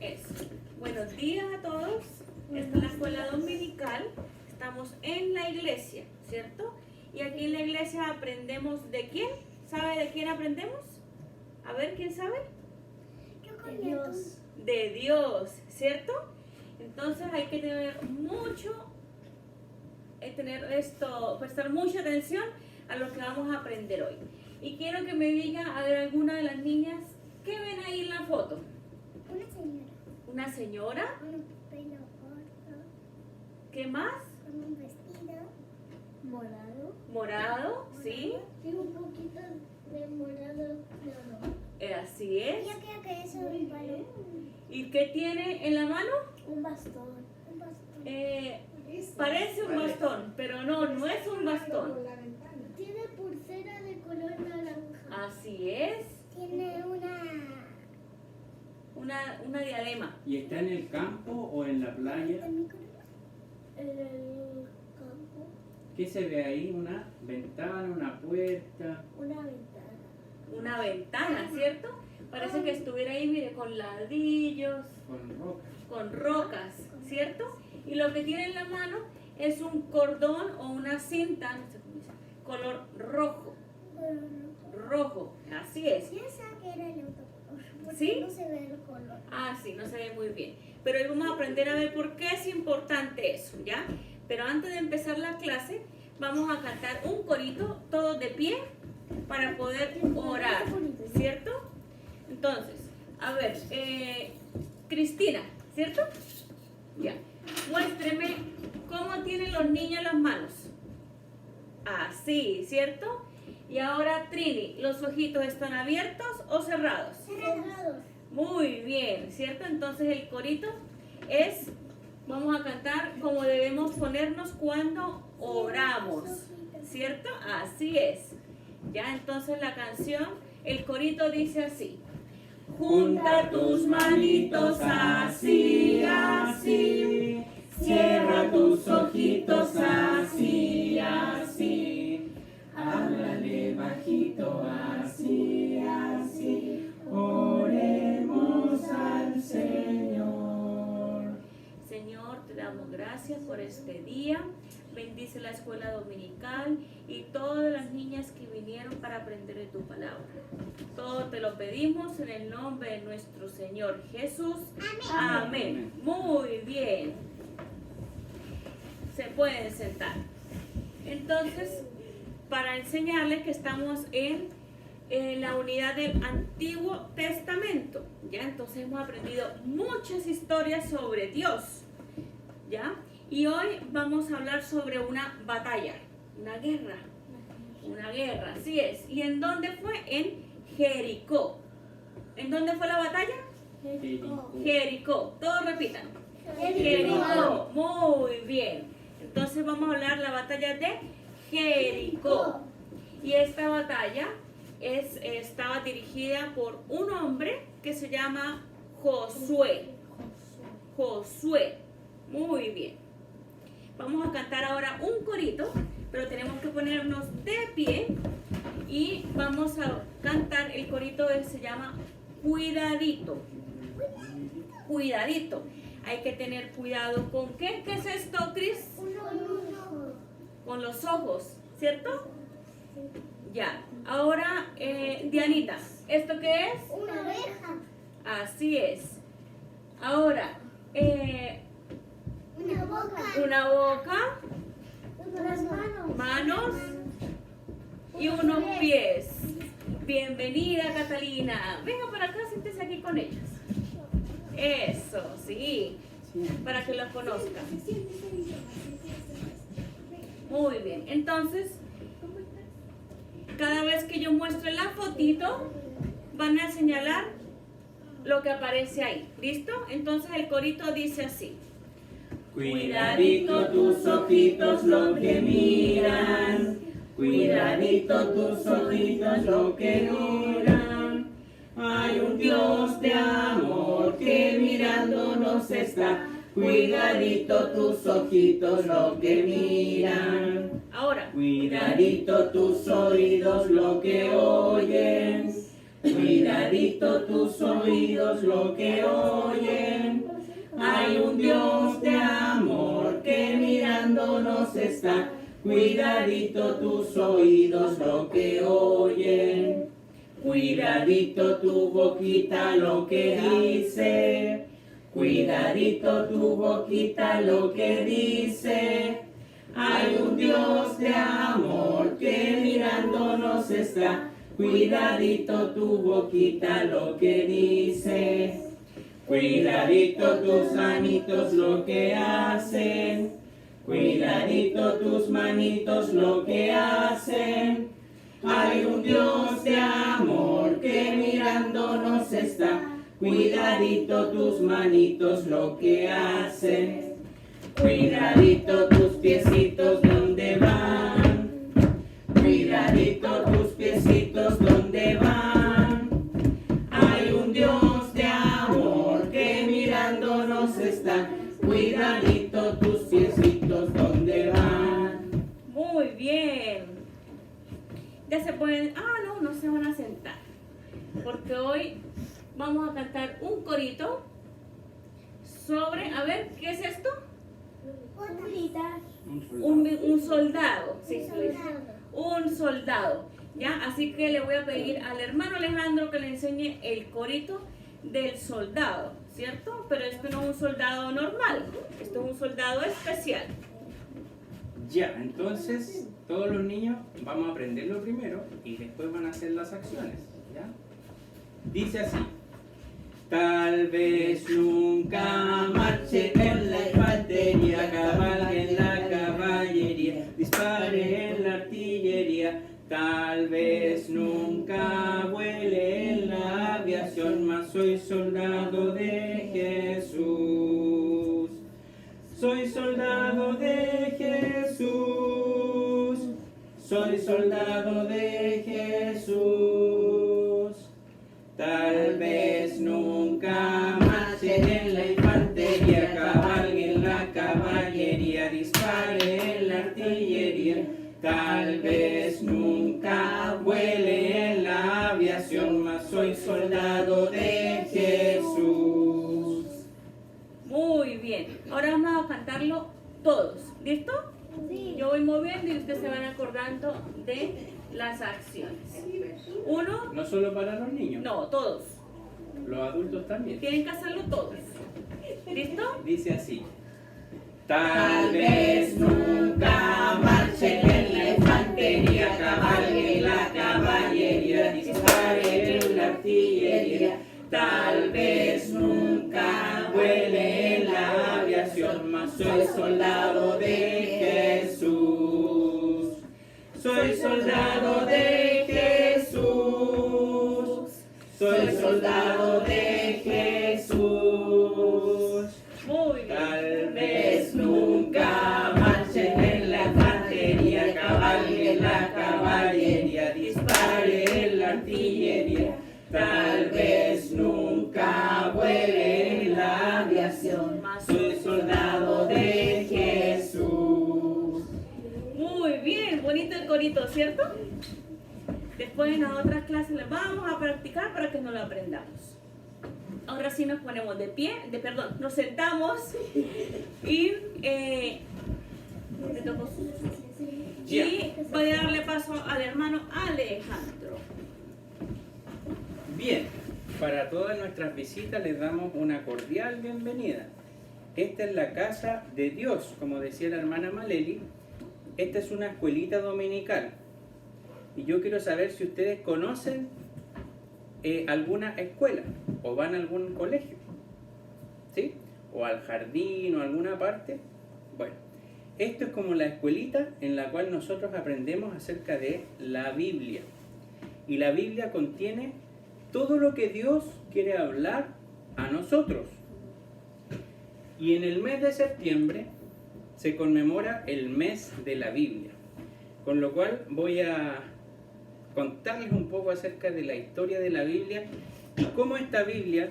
Eso. Buenos días a todos. Esta es la escuela dominical. Estamos en la iglesia, ¿cierto? Y aquí en la iglesia aprendemos ¿de quién? ¿Sabe de quién aprendemos? A ver, ¿quién sabe? De Dios. De Dios, ¿cierto? Entonces hay que prestar mucha atención a lo que vamos a aprender hoy. Y quiero que me diga, a ver, alguna de las niñas, ¿qué ven ahí en la foto? Una señora. ¿Una señora? Con un pelo corto. ¿Qué más? Con un vestido. Morado. Morado, ¿sí? Y un poquito de morado de oro. Así es. Yo creo que eso es un palo. ¿Y qué tiene en la mano? Un bastón. Un bastón. Parece un bastón, pero no es un bastón. Tiene pulsera de color naranja. Así es. Tiene Una diadema. ¿Y está en el campo o en la playa? en el campo. ¿Qué se ve ahí? ¿Una ventana, una puerta? Una ventana. Una ventana, ¿cierto? Parece que estuviera ahí, mire, con ladrillos, Con rocas. con rocas, ¿cierto? Y lo que tiene en la mano es un cordón o una cinta, no sé cómo dice, color rojo. Rojo, así es. Piensa que era el autocolor. Porque ¿Sí? no se ve el color. Ah, sí, no se ve muy bien. Pero hoy vamos a aprender a ver por qué es importante eso, ¿ya? Pero antes de empezar la clase, vamos a cantar un corito, todos de pie, para poder orar, ¿cierto? Entonces, a ver, Cristina, ¿cierto? Ya. Muéstreme cómo tienen los niños las manos. Así, ¿cierto? Y ahora, Trini, ¿los ojitos están abiertos o cerrados? Cerrados. Muy bien, ¿cierto? Entonces el corito es, vamos a cantar como debemos ponernos cuando oramos, ¿cierto? Así es. Ya, entonces la canción, el corito dice así. Junta tus manitos así, así. Cierra tus ojitos así, así. Háblale bajito así, así. Oremos al Señor. Señor, te damos gracias por este día. Bendice la escuela dominical y todas las niñas que vinieron para aprender de tu palabra. Todo te lo pedimos en el nombre de nuestro Señor Jesús. Amén. Muy bien. Se pueden sentar. Entonces, para enseñarles que estamos en la unidad del Antiguo Testamento, ¿ya? Entonces hemos aprendido muchas historias sobre Dios, ¿ya? Y hoy vamos a hablar sobre una batalla, una guerra, así es. ¿Y en dónde fue? En Jericó. ¿En dónde fue la batalla? Jericó. Todos repitan. Jericó. Muy bien. Entonces vamos a hablar de la batalla de Jericó. Y esta batalla estaba dirigida por un hombre que se llama Josué. Josué. Muy bien. Vamos a cantar ahora un corito, pero tenemos que ponernos de pie y vamos a cantar el corito que se llama Cuidadito. Cuidadito. Hay que tener cuidado con ¿qué? ¿Qué es esto, Cris? Con los ojos, ¿cierto? Ya. Ahora, Dianita, ¿esto qué es? Una oveja. Así es. Ahora, Una boca. una boca, Unas manos. manos y unos pies. Bienvenida, Catalina. Venga para acá, siéntese aquí con ellos. Eso, sí, para que los conozcan. Muy bien, entonces, cada vez que yo muestre la fotito, van a señalar lo que aparece ahí. ¿Listo? Entonces el corito dice así. Cuidadito tus ojitos lo que miran. Cuidadito tus ojitos lo que miran. Hay un Dios de amor que mirándonos está. Cuidadito tus ojitos lo que miran. Ahora, Cuidadito tus oídos lo que oyen. Cuidadito tus oídos lo que oyen. Hay un Dios de amor que mirándonos está. Cuidadito tus oídos lo que oyen. Cuidadito tu boquita lo que dice. Cuidadito tu boquita lo que dice. Hay un Dios de amor que mirándonos está. Cuidadito tu boquita lo que dice. Cuidadito tus manitos lo que hacen. Cuidadito tus manitos lo que hacen. Hay un Dios de amor que mirándonos está. Cuidadito tus manitos lo que hacen. Cuidadito tus piecitos donde van. Cuidadito tus piecitos donde van. Hay un Dios de amor que mirándonos está. Cuidadito tus piecitos donde van. Muy bien. Ya se pueden... no se van a sentar. Porque hoy vamos a cantar un corito sobre... A ver, ¿qué es esto? Un soldado. Sí, un soldado. ¿Ya? Así que le voy a pedir al hermano Alejandro que le enseñe el corito del soldado, ¿cierto? Pero esto no es un soldado normal, esto es un soldado especial. Ya, entonces todos los niños vamos a aprenderlo primero y después van a hacer las acciones, ¿ya? Dice así: tal vez nunca marche en la infantería, cabalgue en la caballería, dispare en la artillería. Tal vez nunca vuele en la aviación, mas soy soldado de Jesús. Soy soldado de Jesús. Soy soldado de Jesús. Tal vez nunca marche en la infantería, cabalgue en la caballería, dispare en la artillería. Tal vez nunca vuele en la aviación, mas soy soldado de Jesús. Muy bien, ahora vamos a cantarlo todos, ¿listo? Sí. Yo voy moviendo y ustedes se van acordando de las acciones. Uno, No solo para los niños, no, todos. los adultos también. Tienen que hacerlo todos. ¿Listo? Dice así: tal vez nunca marche en la infantería, cabalgue en la caballería, dispare en la artillería. Tal vez nunca vuele en la aviación, mas soy soldado de Jesús. Soy soldado de Jesús. Soy soldado de Jesús. Muy bien. Tal vez nunca marche en la infantería, cabalgue en la caballería, dispare en la artillería. Tal vez nunca vuele en la aviación, mas soy soldado de Jesús. Muy bien, bonito el corito, ¿cierto? Después en las otras clases les vamos a practicar para que nos lo aprendamos. Ahora sí nos ponemos de pie, nos sentamos y voy a darle paso al hermano Alejandro. Bien, para todas nuestras visitas les damos una cordial bienvenida. Esta es la casa de Dios, como decía la hermana Maleli. Esta es una escuelita dominical. Y yo quiero saber si ustedes conocen alguna escuela o van a algún colegio, ¿sí? O al jardín o a alguna parte. Bueno, esto es como la escuelita en la cual nosotros aprendemos acerca de la Biblia. Y la Biblia contiene todo lo que Dios quiere hablar a nosotros. Y en el mes de septiembre se conmemora el mes de la Biblia. Con lo cual voy a contarles un poco acerca de la historia de la Biblia y cómo esta Biblia,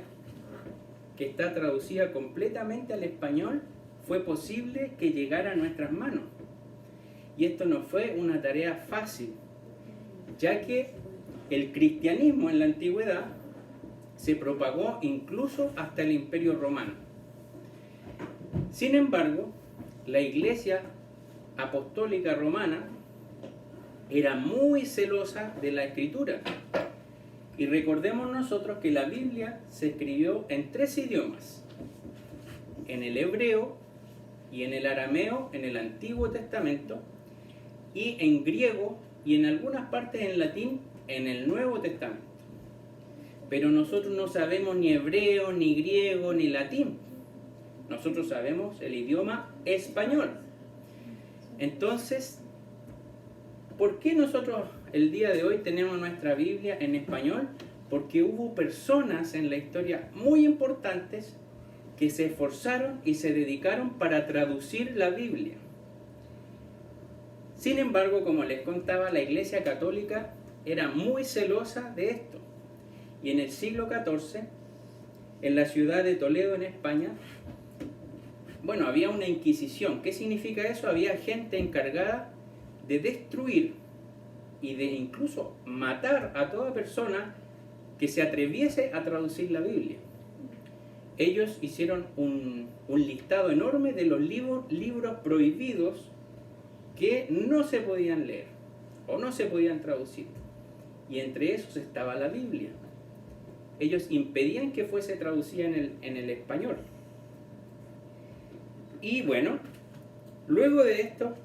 que está traducida completamente al español, fue posible que llegara a nuestras manos. Y esto no fue una tarea fácil, ya que el cristianismo en la antigüedad se propagó incluso hasta el Imperio Romano. Sin embargo, la Iglesia Apostólica Romana era muy celosa de la Escritura. Y recordemos nosotros que la Biblia se escribió en 3 idiomas: en el hebreo y en el arameo en el Antiguo Testamento, y en griego y en algunas partes en latín en el Nuevo Testamento. Pero nosotros no sabemos ni hebreo, ni griego, ni latín. Nosotros sabemos el idioma español. Entonces, ¿por qué nosotros el día de hoy tenemos nuestra Biblia en español? Porque hubo personas en la historia muy importantes que se esforzaron y se dedicaron para traducir la Biblia. Sin embargo, como les contaba, la Iglesia Católica era muy celosa de esto. Y en el siglo XIV, en la ciudad de Toledo, en España, bueno, había una inquisición. ¿Qué significa eso? Había gente encargada de destruir y de incluso matar a toda persona que se atreviese a traducir la Biblia. Ellos hicieron un listado enorme de los libros prohibidos que no se podían leer o no se podían traducir. Y entre esos estaba la Biblia. Ellos impedían que fuese traducida en el español. Y bueno, luego de esto,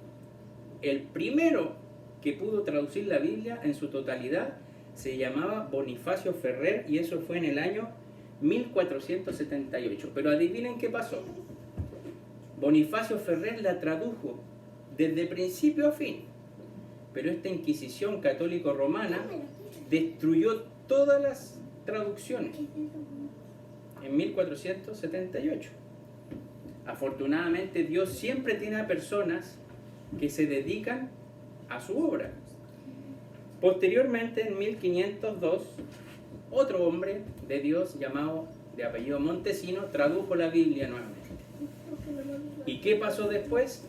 el primero que pudo traducir la Biblia en su totalidad se llamaba Bonifacio Ferrer, y eso fue en el año 1478. Pero adivinen qué pasó. Bonifacio Ferrer la tradujo desde principio a fin, pero esta Inquisición católico-romana destruyó todas las traducciones en 1478. Afortunadamente, Dios siempre tiene a personas que se dedican a su obra. Posteriormente, en 1502, otro hombre de Dios llamado de apellido Montesino tradujo la Biblia nuevamente. ¿Y qué pasó después?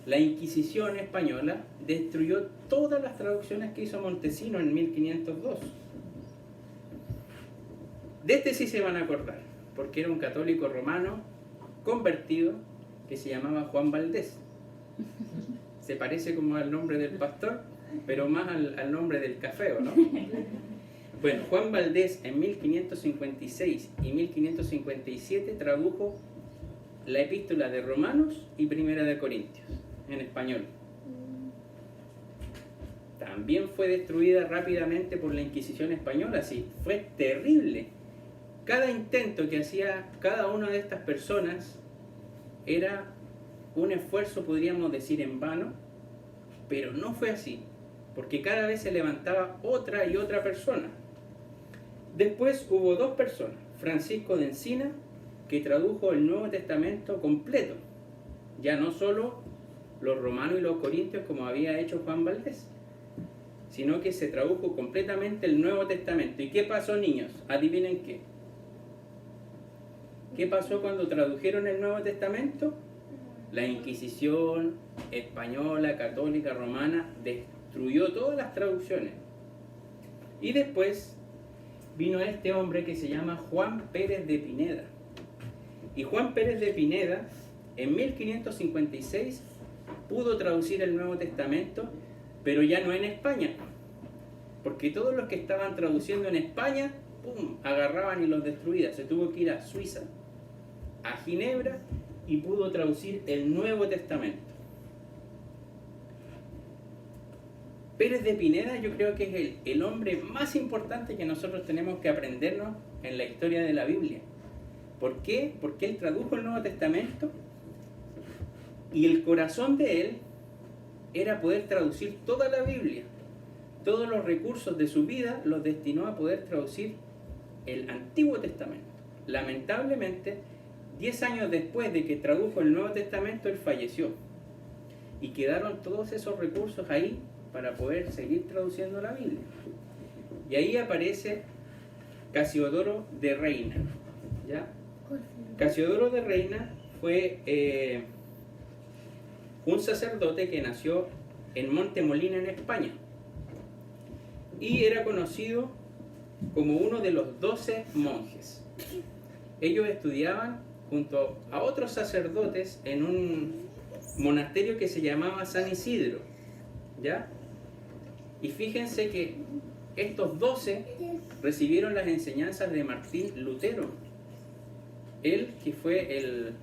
La Inquisición española destruyó todas las traducciones que hizo Montesino en 1502. De este sí se van a acordar, porque era un católico romano convertido que se llamaba Juan Valdés. Se parece como al nombre del pastor, pero más al nombre del café, ¿o no? Bueno, Juan Valdés en 1556 y 1557 tradujo la epístola de Romanos y Primera de Corintios en español. También fue destruida rápidamente por la Inquisición española, sí, fue terrible. Cada intento que hacía cada una de estas personas era un esfuerzo, podríamos decir, en vano, pero no fue así, porque cada vez se levantaba otra y otra persona. Después hubo 2 personas, Francisco de Encina, que tradujo el Nuevo Testamento completo, ya no solo los romanos y los corintios como había hecho Juan Valdés, sino que se tradujo completamente el Nuevo Testamento. ¿Y qué pasó, niños? Adivinen qué. ¿Qué pasó cuando tradujeron el Nuevo Testamento? La Inquisición española, católica, romana destruyó todas las traducciones. Y después vino este hombre que se llama Juan Pérez de Pineda. Y Juan Pérez de Pineda, en 1556, pudo traducir el Nuevo Testamento, pero ya no en España, porque todos los que estaban traduciendo en España, ¡pum!, agarraban y los destruían. Se tuvo que ir a Suiza, a Ginebra, y pudo traducir el Nuevo Testamento. Pérez de Pineda yo creo que es el hombre más importante que nosotros tenemos que aprendernos en la historia de la Biblia. ¿Por qué? Porque él tradujo el Nuevo Testamento y el corazón de él era poder traducir toda la Biblia. Todos los recursos de su vida los destinó a poder traducir el Antiguo Testamento. Lamentablemente, 10 años después de que tradujo el Nuevo Testamento, él falleció. Y quedaron todos esos recursos ahí para poder seguir traduciendo la Biblia. Y ahí aparece Casiodoro de Reina, ¿ya? Casiodoro de Reina fue un sacerdote que nació en Montemolina, en España, y era conocido como uno de los 12 monjes. Ellos estudiaban junto a otros sacerdotes en un monasterio que se llamaba San Isidro, ¿ya? Y fíjense que estos 12 recibieron las enseñanzas de Martín Lutero, él que fue el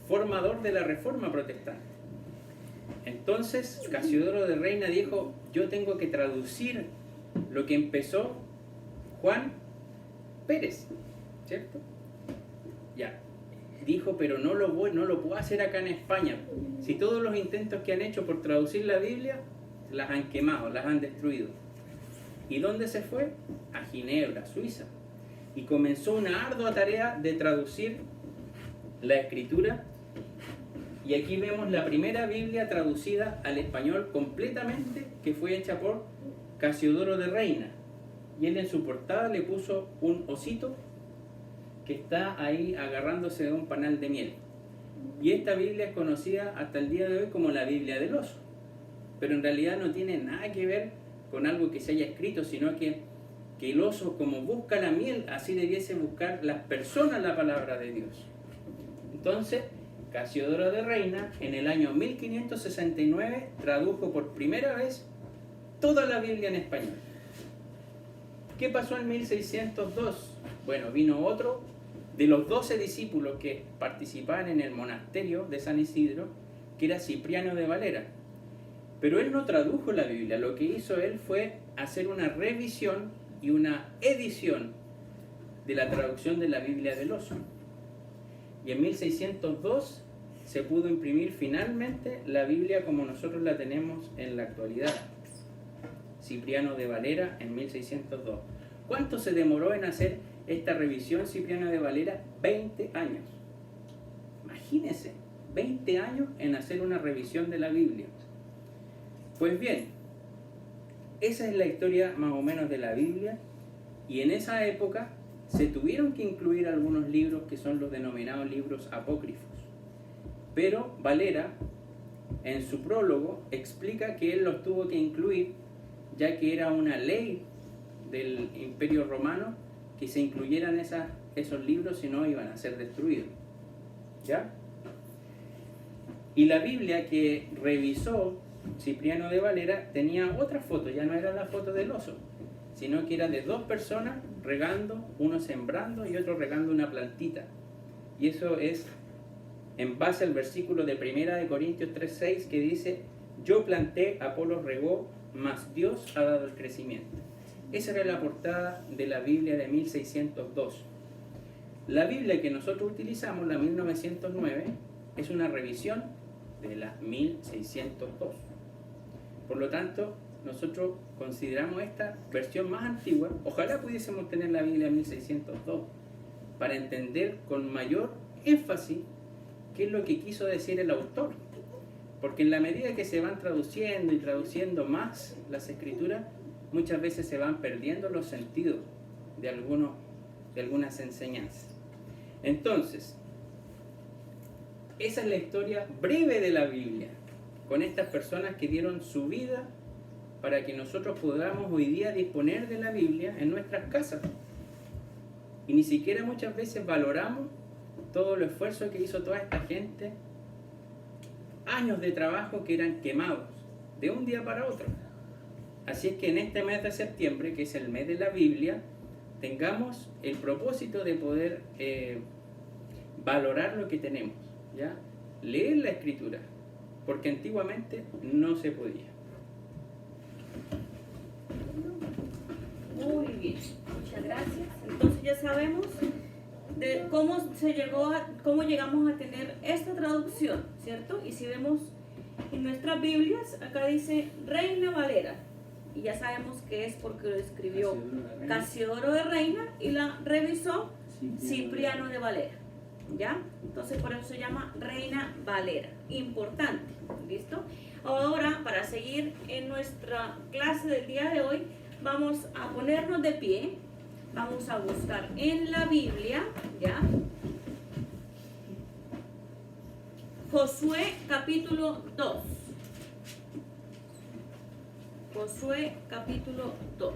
formador de la Reforma Protestante. Entonces Casiodoro de Reina dijo: yo tengo que traducir lo que empezó Juan Pérez, ¿cierto? Ya, dijo, pero no lo puedo hacer acá en España. Si todos los intentos que han hecho por traducir la Biblia, las han quemado, las han destruido. ¿Y dónde se fue? A Ginebra, Suiza. Y comenzó una ardua tarea de traducir la Escritura. Y aquí vemos la primera Biblia traducida al español completamente, que fue hecha por Casiodoro de Reina. Y él en su portada le puso un osito que está ahí agarrándose de un panal de miel. Y esta Biblia es conocida hasta el día de hoy como la Biblia del oso. Pero en realidad no tiene nada que ver con algo que se haya escrito, sino que el oso, como busca la miel, así debiese buscar las personas la palabra de Dios. Entonces, Casiodoro de Reina, en el año 1569, tradujo por primera vez toda la Biblia en español. ¿Qué pasó en 1602? Bueno, vino otro de los 12 discípulos que participaban en el monasterio de San Isidro, que era Cipriano de Valera. Pero él no tradujo la Biblia, lo que hizo él fue hacer una revisión y una edición de la traducción de la Biblia del oso. Y en 1602 se pudo imprimir finalmente la Biblia como nosotros la tenemos en la actualidad. Cipriano de Valera en 1602. ¿Cuánto se demoró en hacer esta revisión Cipriano de Valera? 20 años. Imagínense, 20 años en hacer una revisión de la Biblia. Pues bien, esa es la historia más o menos de la Biblia, y en esa época se tuvieron que incluir algunos libros que son los denominados libros apócrifos. Pero Valera, en su prólogo, explica que él los tuvo que incluir, ya que era una ley del Imperio Romano que se incluyeran esos libros, si no iban a ser destruidos. ¿Ya? Y la Biblia que revisó Cipriano de Valera tenía otra foto, ya no era la foto del oso, sino que era de dos personas regando, uno sembrando y otro regando una plantita. Y eso es en base al versículo de 1 de Corintios 3:6 que dice: yo planté, Apolos regó, mas Dios ha dado el crecimiento. Esa era la portada de la Biblia de 1602. La Biblia que nosotros utilizamos, la 1909, es una revisión de la 1602. Por lo tanto, nosotros consideramos esta versión más antigua. Ojalá pudiésemos tener la Biblia 1602 para entender con mayor énfasis qué es lo que quiso decir el autor. Porque en la medida que se van traduciendo y traduciendo más las escrituras, muchas veces se van perdiendo los sentidos de algunas enseñanzas. Entonces, esa es la historia breve de la Biblia, con estas personas que dieron su vida para que nosotros podamos hoy día disponer de la Biblia en nuestras casas. Y ni siquiera muchas veces valoramos todo el esfuerzo que hizo toda esta gente, años de trabajo que eran quemados de un día para otro. Así es que en este mes de septiembre, que es el mes de la Biblia, tengamos el propósito de poder valorar lo que tenemos, ¿ya? Leer la Escritura, porque antiguamente no se podía. Muy bien, muchas gracias. Entonces ya sabemos de cómo llegamos a tener esta traducción, ¿cierto? Y si vemos en nuestras Biblias, acá dice Reina Valera, y ya sabemos que es porque lo escribió Casiodoro de Reina y la revisó Cipriano de Valera, ¿ya? Entonces por eso se llama Reina Valera. Importante, ¿listo? Ahora, para seguir en nuestra clase del día de hoy, vamos a ponernos de pie, vamos a buscar en la Biblia, ¿ya? Josué capítulo 2. Josué capítulo 2.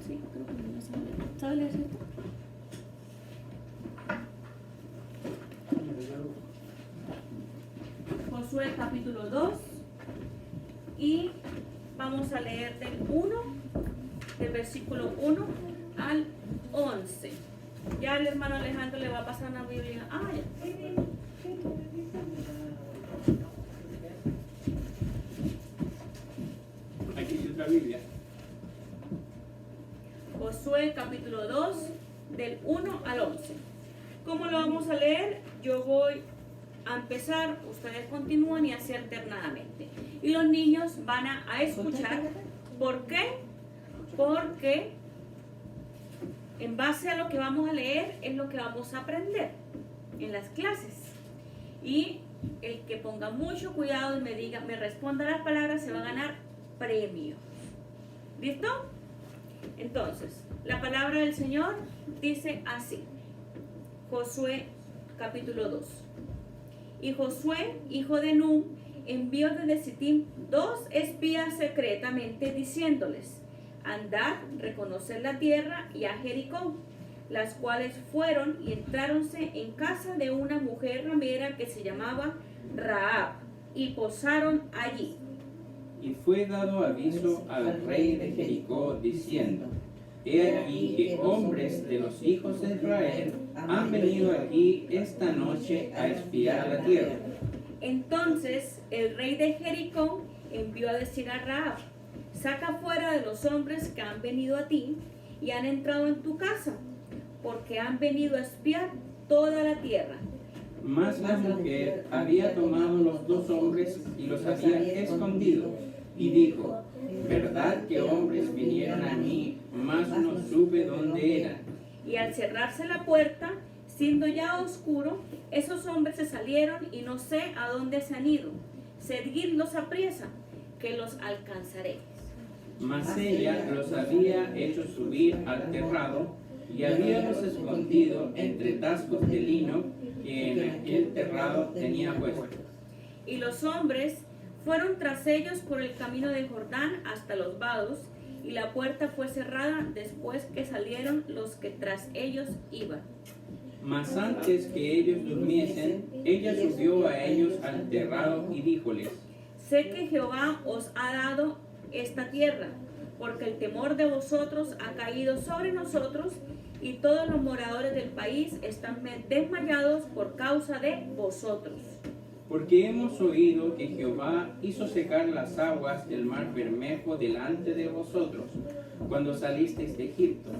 Sí, creo que no sale. ¿Sabe leer, cierto? capítulo 2 y vamos a leer del versículo 1 al 11. Ya el hermano Alejandro le va a pasar una Biblia. Ah, ya. Aquí hay otra Biblia. Josué capítulo 2 del 1 al 11. ¿Cómo lo vamos a leer? Yo voy a empezar, ustedes continúan y así alternadamente. Y los niños van a escuchar. ¿Por qué? Porque en base a lo que vamos a leer es lo que vamos a aprender en las clases. Y el que ponga mucho cuidado y me diga, me responda las palabras, se va a ganar premio. ¿Listo? Entonces, la palabra del Señor dice así. Josué capítulo 2. Y Josué, hijo de Nun, envió desde Sittim 2 espías secretamente diciéndoles: andad, reconocer la tierra y a Jericó, las cuales fueron y entráronse en casa de una mujer ramera que se llamaba Rahab, y posaron allí. Y fue dado aviso al rey de Jericó, diciendo: he aquí que hombres de los hijos de Israel han venido aquí esta noche a espiar la tierra. Entonces el rey de Jericó envió a decir a Rahab: saca fuera de los hombres que han venido a ti y han entrado en tu casa, porque han venido a espiar toda la tierra. Mas la mujer había tomado los 2 hombres y los había escondido, y dijo: verdad que hombres vinieron a mí, mas no supe dónde eran. Y al cerrarse la puerta, siendo ya oscuro, esos hombres se salieron y no sé a dónde se han ido. Seguidlos apriesa, que los alcanzaré. Mas ella los había hecho subir al terrado y habíalos escondido entre tascos de lino que en aquel terrado tenía puesto. Y los hombres fueron tras ellos por el camino de Jordán hasta los vados, y la puerta fue cerrada después que salieron los que tras ellos iban. Mas antes que ellos durmiesen, ella subió a ellos al terrado y díjoles: sé que Jehová os ha dado esta tierra, porque el temor de vosotros ha caído sobre nosotros, y todos los moradores del país están desmayados por causa de vosotros. porque hemos oído que Jehová hizo secar las aguas del mar Bermejo delante de vosotros, cuando salisteis de Egipto,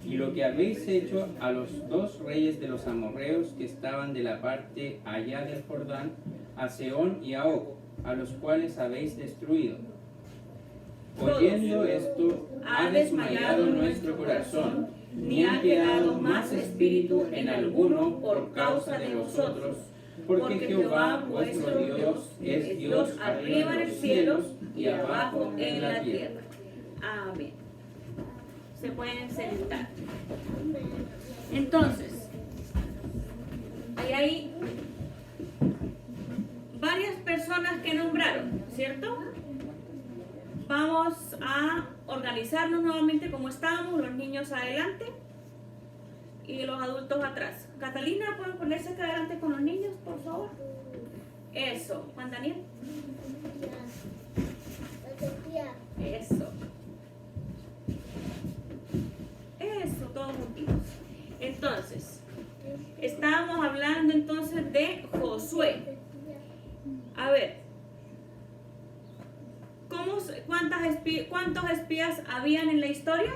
y lo que habéis hecho a los 2 reyes de los amorreos que estaban de la parte allá del Jordán, a Sehón y a Og, a los cuales habéis destruido. Oyendo esto, ha desmayado nuestro corazón, ni ha quedado más espíritu en alguno por causa de vosotros, porque Jehová vuestro Dios es Dios arriba en el cielo y abajo en la tierra. Amén. Se pueden sentar. Entonces, ahí hay varias personas que nombraron, ¿cierto? Vamos a organizarnos nuevamente como estábamos, los niños adelante y los adultos atrás. Catalina, ¿pueden ponerse acá adelante con los niños, por favor? Eso. Juan Daniel. Eso. Eso, todos juntitos. Entonces, estábamos hablando entonces de Josué. A ver, ¿cuántos espías habían en la historia?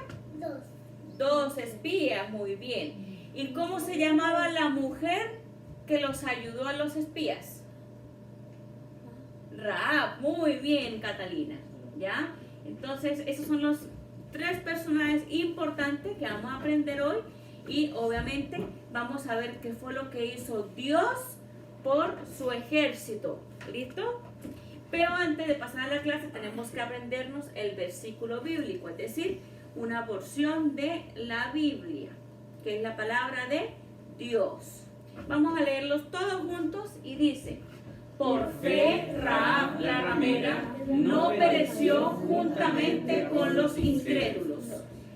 2 espías, muy bien. ¿Y cómo se llamaba la mujer que los ayudó a los espías? Rahab, muy bien, Catalina. ¿Ya? Entonces, esos son los 3 personajes importantes que vamos a aprender hoy, y obviamente vamos a ver qué fue lo que hizo Dios por su ejército. ¿Listo? Pero antes de pasar a la clase tenemos que aprendernos el versículo bíblico, es decir, una porción de la Biblia, que es la palabra de Dios. Vamos a leerlos todos juntos y dice: por fe Rahab la ramera no pereció juntamente con los incrédulos.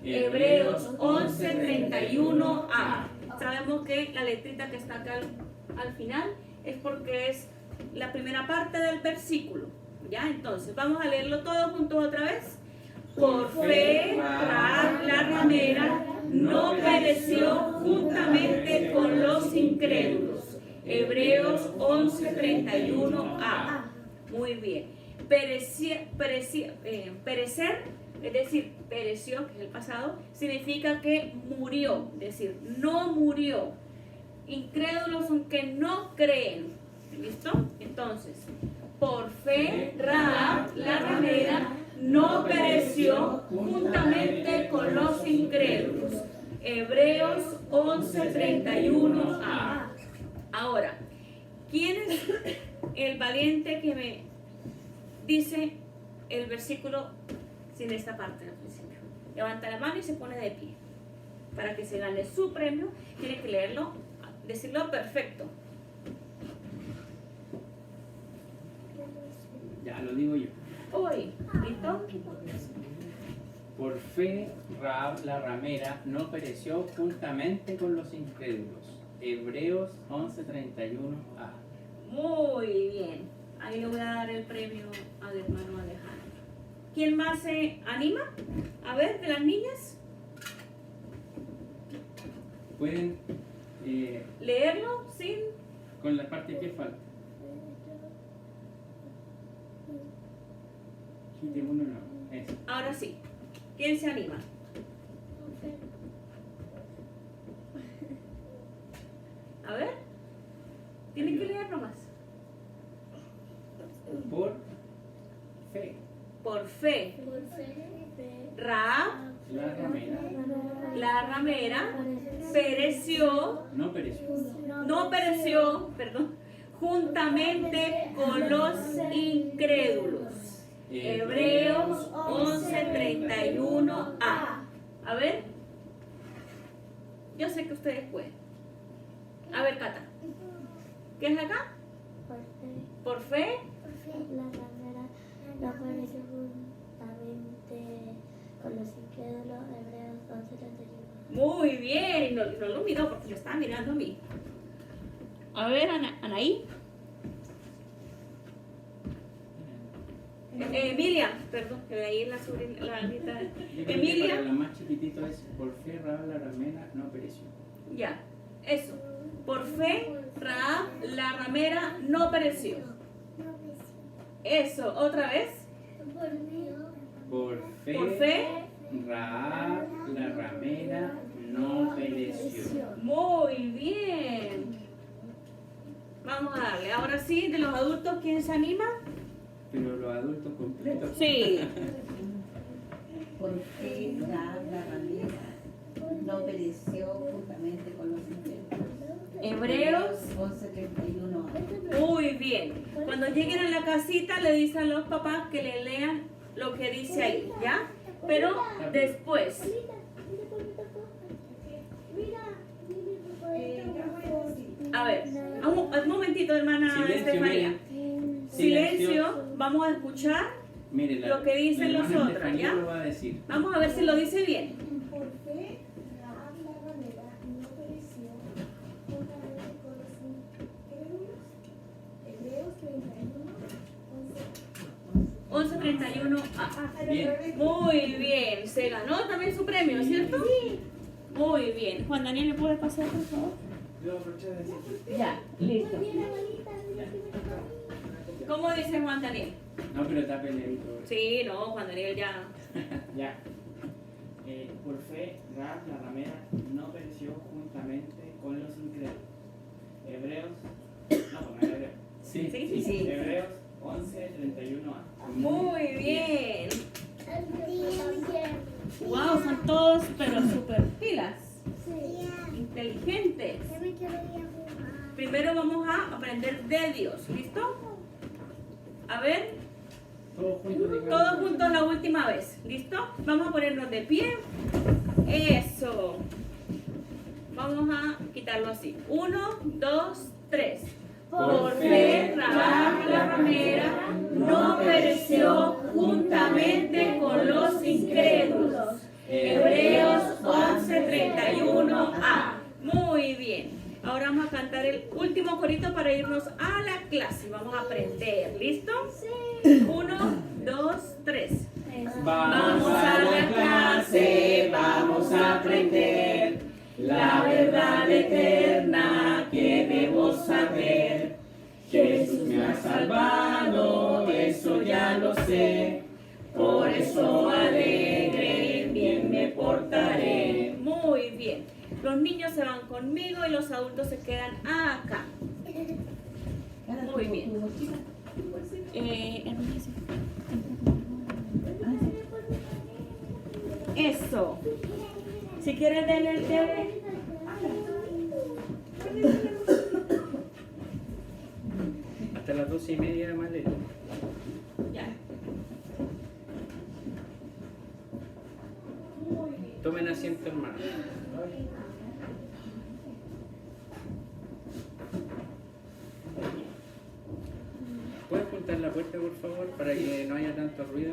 Hebreos 11:31a. Sabemos que la letrita que está acá al final es porque es la primera parte del versículo. ¿Ya? Entonces, vamos a leerlo todos juntos otra vez. Por fe, Rahab la ramera no pereció juntamente con los incrédulos. Hebreos 11:31a. Muy bien. Perecer, es decir, pereció, que es el pasado, significa que murió, es decir, no murió. Incrédulos son que no creen. ¿Listo? Entonces, por fe, Rahab la ramera no pereció juntamente con los incrédulos. Hebreos 11:31a. Ahora, ¿quién es el valiente que me dice el versículo sin esta parte al principio? Levanta la mano y se pone de pie. Para que se gane su premio, tiene que leerlo, decirlo perfecto. Ya lo digo yo. Hoy, ¿listo? Por fe, Rahab la ramera no pereció juntamente con los incrédulos. Hebreos 11:31a. Muy bien. Ahí le voy a dar el premio al hermano Alejandro. ¿Quién más se anima? A ver, de las niñas. Pueden, Leerlo sin... con la parte que falta. Quite uno, no. Eso. Ahora sí. ¿Quién se anima? A ver. Tienen que leer nomás. Por fe, Por fe. Por fe, Rahab, la ramera, pereció, no pereció. no pereció, perdón, juntamente con los incrédulos. Hebreos 11:31a. A ver. Yo sé que ustedes pueden. A ver, Cata. ¿Qué es acá? Por fe. la ramera no pereció juntamente con los incrédulos. Hebreos 11:31. Muy bien. Y no lo miró porque lo estaba mirando a mí. A ver, Anaí. Emilia, perdón, que de ahí es la sobrina, la mitad. Yo creo que Emilia. para la más chiquitito es por fe, Rahab la ramera no pereció. Ya, eso. Por fe, Rahab, la ramera, no pereció. Eso, otra vez. Por Por fe, Rahab la ramera no pereció. muy bien. Vamos a darle. Ahora sí, de los adultos, ¿quién se anima? Pero los adultos completos. Sí. Por fe, Rahab la ramera no pereció juntamente con los incrédulos. Hebreos. 11:31. Muy bien. Cuando lleguen a la casita le dicen a los papás que le lean lo que dice ahí, ¿ya? Pero después. A ver, un momentito, hermana Silencio, Estefanía. miren. Silencio, vamos a escuchar. Mire, Lo que dicen la los hermana otros, Estefanía ¿ya? lo va a decir. Vamos a ver si lo dice bien. Por fe, Rahab la ramera no pereció juntamente con los incrédulos. Hebreos 31, 11. 11:31. Bien. Muy bien. Se ganó también su premio, ¿cierto? Sí. Muy bien. Juan Daniel, ¿me puede pasar, por favor? Yo aproveché de decir. Ya, listo. Bien, abuelita, ¿Cómo dice Juan Daniel? No, pero está peleadito. Sí, no, Juan Daniel ya. Ya. Por fe, Rahab la ramera no pereció juntamente con los incrédulos. Hebreos. No, con Hebreos. Sí, Sí. Sí. Hebreos 11:31a. Muy bien. Bien. Wow, son todos pero super pilas, Sí. inteligentes. Ya me quiero ir a jugar. Primero vamos a aprender de Dios, ¿listo? A ver, Todos juntos, digamos. todos juntos la última vez, ¿listo? Vamos a ponernos de pie. Eso. Vamos a quitarlo así. 1, 2, 3. Por fe, Rahab la ramera no pereció juntamente con los incrédulos. Hebreos 11:31a. Muy bien. Ahora vamos a cantar el último corito para irnos a la clase. Vamos a aprender. ¿Listo? Sí. 1, 2, 3. Vamos a la clase, vamos a aprender la verdad eterna que debo saber. Jesús me ha salvado, eso ya lo sé. Por eso alegre, bien me portaré. Muy bien. Los niños se van conmigo y los adultos se quedan acá. Muy bien. Eso. Si quieres denle el debe. Hasta las 12:30 más lento. Ya. Tomen asiento, hermano. ¿Puedes juntar la puerta, por favor, para que no haya tanto ruido?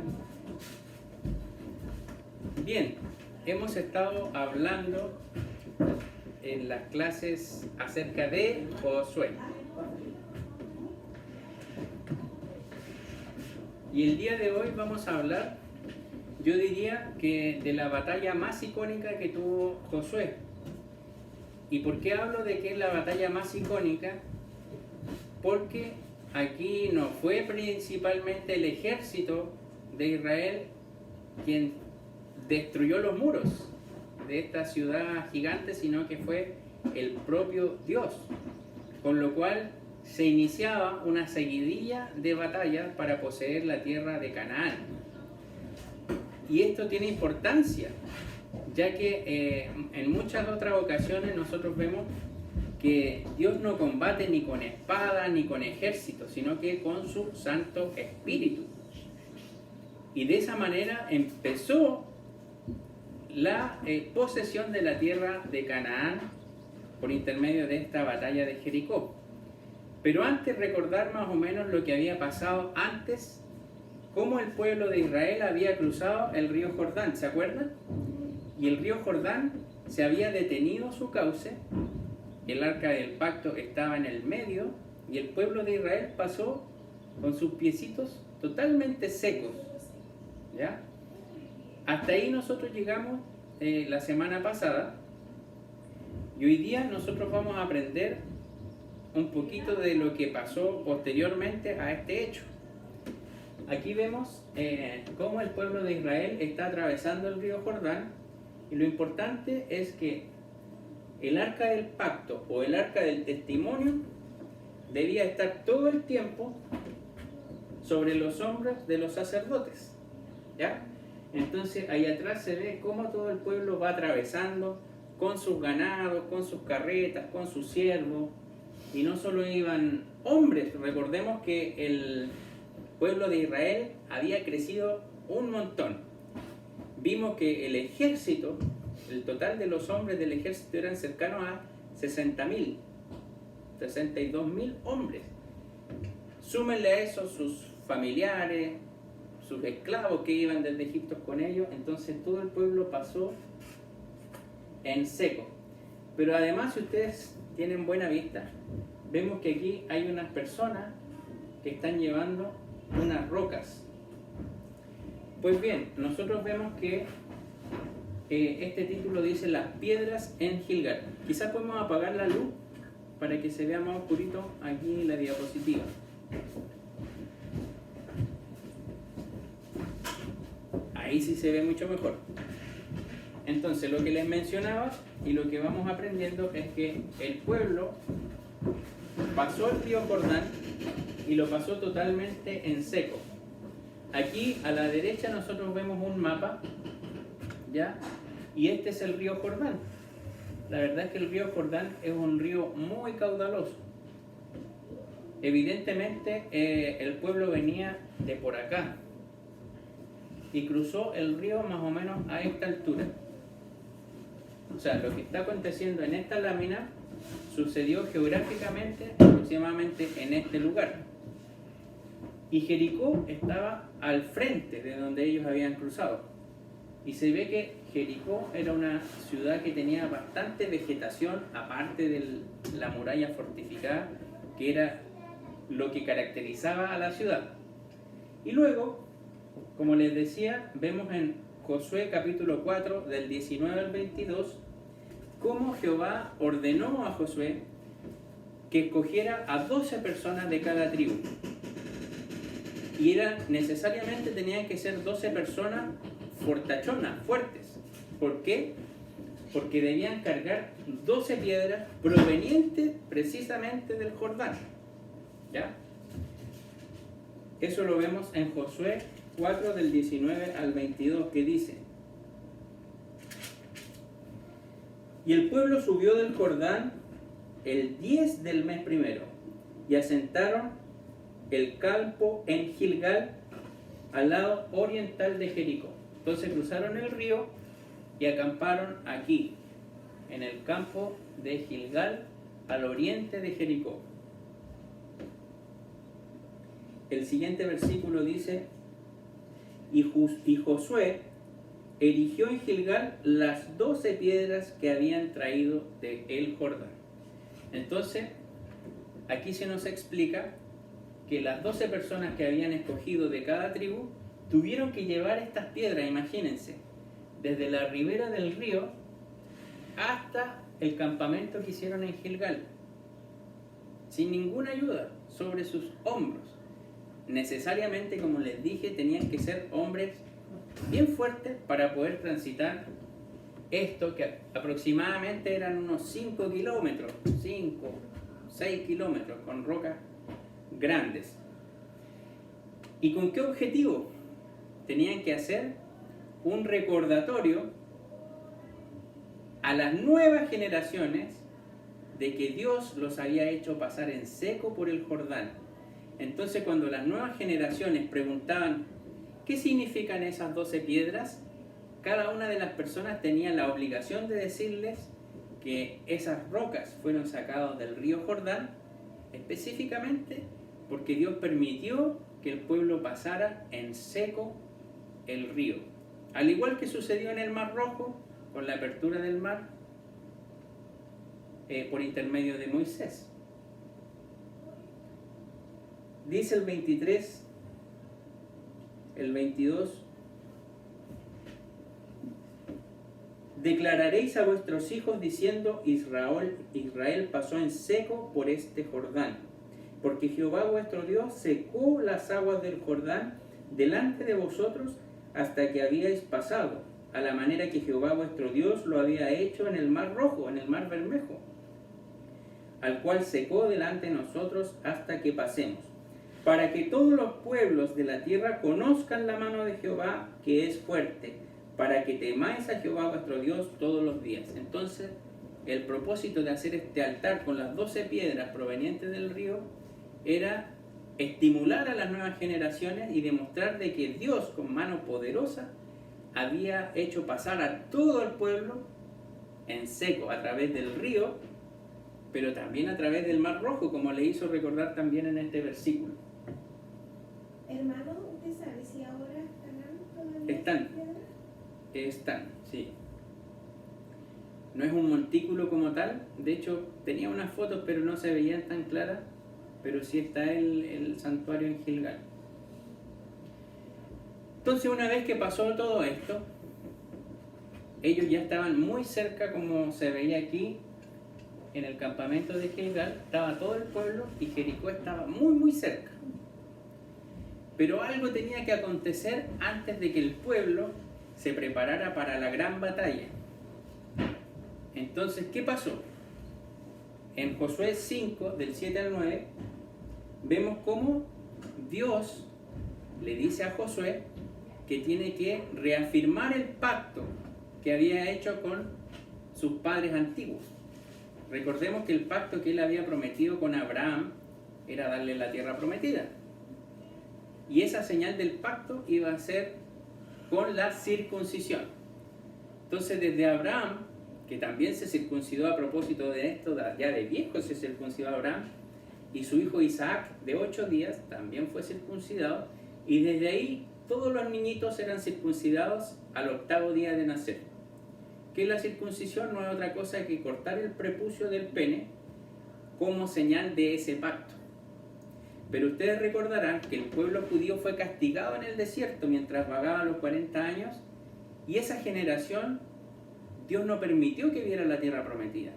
Bien, hemos estado hablando en las clases acerca de Josué. Y el día de hoy vamos a hablar, yo diría que de la batalla más icónica que tuvo Josué. ¿Y por qué hablo de que es la batalla más icónica? Porque aquí no fue principalmente el ejército de Israel quien destruyó los muros de esta ciudad gigante, sino que fue el propio Dios, con lo cual se iniciaba una seguidilla de batallas para poseer la tierra de Canaán. Y esto tiene importancia, ya que en muchas otras ocasiones nosotros vemos que Dios no combate ni con espada ni con ejército, sino que con su Santo Espíritu. Y de esa manera empezó la posesión de la tierra de Canaán por intermedio de esta batalla de Jericó. Pero antes recordar más o menos lo que había pasado antes, cómo el pueblo de Israel había cruzado el río Jordán, ¿se acuerdan? Y el río Jordán se había detenido su cauce, el arca del pacto estaba en el medio y el pueblo de Israel pasó con sus piecitos totalmente secos, ¿ya? Hasta ahí nosotros llegamos la semana pasada y hoy día nosotros vamos a aprender un poquito de lo que pasó posteriormente a este hecho. Aquí vemos cómo el pueblo de Israel está atravesando el río Jordán y lo importante es que el arca del pacto o el arca del testimonio debía estar todo el tiempo sobre los hombros de los sacerdotes, ¿ya? Entonces ahí atrás se ve cómo todo el pueblo va atravesando con sus ganados, con sus carretas, con sus siervos. Y no solo iban hombres, recordemos que el pueblo de Israel había crecido un montón. Vimos que el ejército, el total de los hombres del ejército eran cercanos a 60.000, 62.000 hombres. Súmenle a eso sus familiares, sus esclavos que iban desde Egipto con ellos, entonces todo el pueblo pasó en seco. Pero además, si ustedes tienen buena vista, vemos que aquí hay unas personas que están llevando unas rocas. Pues bien, nosotros vemos que este título dice las piedras en Gilgal. Quizás podemos apagar la luz para que se vea más oscurito aquí en la diapositiva. Ahí sí se ve mucho mejor. Entonces, lo que les mencionaba y lo que vamos aprendiendo es que el pueblo pasó el río Jordán y lo pasó totalmente en seco. Aquí a la derecha nosotros vemos un mapa, ¿ya? Y este es el río Jordán. La verdad es que el río Jordán es un río muy caudaloso. Evidentemente el pueblo venía de por acá y cruzó el río más o menos a esta altura. O sea, lo que está aconteciendo en esta lámina sucedió geográficamente aproximadamente en este lugar. Y Jericó estaba al frente de donde ellos habían cruzado. Y se ve que Jericó era una ciudad que tenía bastante vegetación, aparte de la muralla fortificada, que era lo que caracterizaba a la ciudad. Y luego, como les decía, vemos en Josué capítulo 4, del 19 al 22, cómo Jehová ordenó a Josué que escogiera a 12 personas de cada tribu. Y necesariamente tenían que ser 12 personas fortachonas, fuertes. ¿Por qué? Porque debían cargar 12 piedras provenientes precisamente del Jordán. ¿Ya? Eso lo vemos en Josué 4 del 19 al 22, que dice: Y el pueblo subió del Jordán el 10 del mes primero, y asentaron el campo en Gilgal, al lado oriental de Jericó. Entonces cruzaron el río y acamparon aquí, en el campo de Gilgal, al oriente de Jericó. El siguiente versículo dice: y Josué erigió en Gilgal las 12 piedras que habían traído de el Jordán. Entonces, aquí se nos explica que las 12 personas que habían escogido de cada tribu tuvieron que llevar estas piedras, imagínense, desde la ribera del río hasta el campamento que hicieron en Gilgal, sin ninguna ayuda, sobre sus hombros. Necesariamente, como les dije, tenían que ser hombres bien fuertes para poder transitar esto, que aproximadamente eran unos 5 kilómetros, 5, 6 kilómetros, con rocas grandes. ¿Y con qué objetivo? Tenían que hacer un recordatorio a las nuevas generaciones de que Dios los había hecho pasar en seco por el Jordán. Entonces, cuando las nuevas generaciones preguntaban ¿qué significan esas 12 piedras?, cada una de las personas tenía la obligación de decirles que esas rocas fueron sacadas del río Jordán, específicamente porque Dios permitió que el pueblo pasara en seco el río. Al igual que sucedió en el Mar Rojo, con la apertura del mar por intermedio de Moisés. Dice el 23, el 22: declararéis a vuestros hijos diciendo: Israel pasó en seco por este Jordán, porque Jehová vuestro Dios secó las aguas del Jordán delante de vosotros hasta que habíais pasado, a la manera que Jehová vuestro Dios lo había hecho en el Mar Rojo, en el Mar Bermejo, al cual secó delante de nosotros hasta que pasemos, para que todos los pueblos de la tierra conozcan la mano de Jehová, que es fuerte, para que temáis a Jehová vuestro Dios todos los días. Entonces, el propósito de hacer este altar con las 12 piedras provenientes del río era estimular a las nuevas generaciones y demostrar de que Dios, con mano poderosa, había hecho pasar a todo el pueblo en seco a través del río, pero también a través del Mar Rojo, como le hizo recordar también en este versículo. Hermano, ¿usted sabe si ahora todavía Están. esas piedras? Están, sí. No es un montículo como tal, de hecho tenía unas fotos pero no se veían tan claras, pero sí está el santuario en Gilgal. Entonces, una vez que pasó todo esto, ellos ya estaban muy cerca, como se veía aquí en el campamento de Gilgal, estaba todo el pueblo y Jericó estaba muy muy cerca. Pero algo tenía que acontecer antes de que el pueblo se preparara para la gran batalla. Entonces, ¿qué pasó? En Josué 5, del 7 al 9, vemos cómo Dios le dice a Josué que tiene que reafirmar el pacto que había hecho con sus padres antiguos. Recordemos que el pacto que él había prometido con Abraham era darle la tierra prometida. Y esa señal del pacto iba a ser con la circuncisión. Entonces, desde Abraham, que también se circuncidó a propósito de esto, ya de viejo se circuncidó Abraham, y su hijo Isaac, de 8 días, también fue circuncidado, y desde ahí todos los niñitos eran circuncidados al 8º día de nacer. que la circuncisión no es otra cosa que cortar el prepucio del pene como señal de ese pacto. Pero ustedes recordarán que el pueblo judío fue castigado en el desierto mientras vagaba los 40 años, y esa generación Dios no permitió que viera la tierra prometida.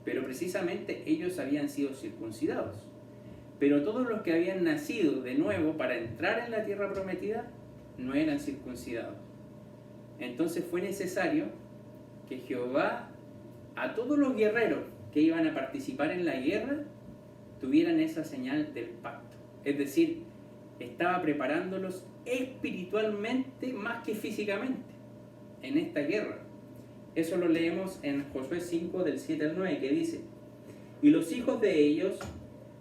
Pero precisamente ellos habían sido circuncidados. Pero todos los que habían nacido de nuevo para entrar en la tierra prometida no eran circuncidados. Entonces fue necesario que Jehová, a todos los guerreros que iban a participar en la guerra, tuvieran esa señal del pacto. Es decir, estaba preparándolos espiritualmente más que físicamente en esta guerra. Eso lo leemos en Josué 5 del 7 al 9, que dice: y los hijos de ellos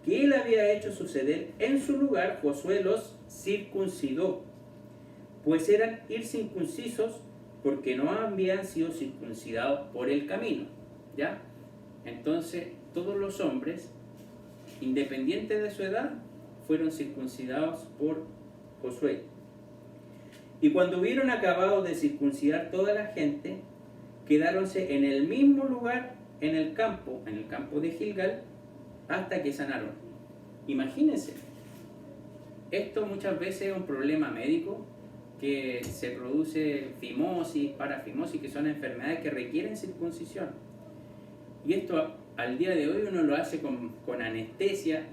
que él había hecho suceder en su lugar, Josué los circuncidó, pues eran incircuncisos porque no habían sido circuncidados por el camino. ¿Ya? Entonces todos los hombres, independiente de su edad, fueron circuncidados por Josué. Y cuando hubieron acabado de circuncidar toda la gente, quedáronse en el mismo lugar en el campo de Gilgal, hasta que sanaron. Imagínense, esto muchas veces es un problema médico, que se produce fimosis, parafimosis, que son enfermedades que requieren circuncisión. Y esto al día de hoy uno lo hace con anestesia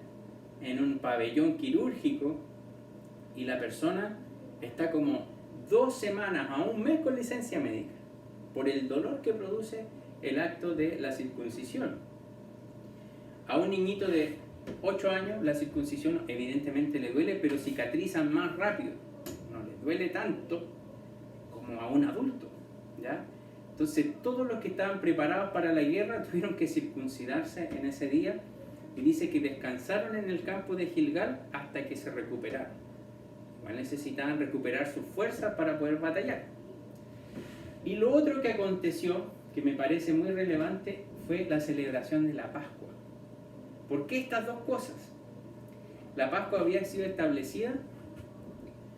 en un pabellón quirúrgico, y la persona está como 2 semanas a un mes con licencia médica por el dolor que produce el acto de la circuncisión. A un niñito de 8 años la circuncisión evidentemente le duele, pero cicatriza más rápido, no le duele tanto como a un adulto, ¿ya? Entonces todos los que estaban preparados para la guerra tuvieron que circuncidarse en ese día, y dice que descansaron en el campo de Gilgal hasta que se recuperaron. Igual necesitaban recuperar sus fuerzas para poder batallar. Y lo otro que aconteció, que me parece muy relevante, fue la celebración de la Pascua. ¿Por qué estas dos cosas? La Pascua había sido establecida,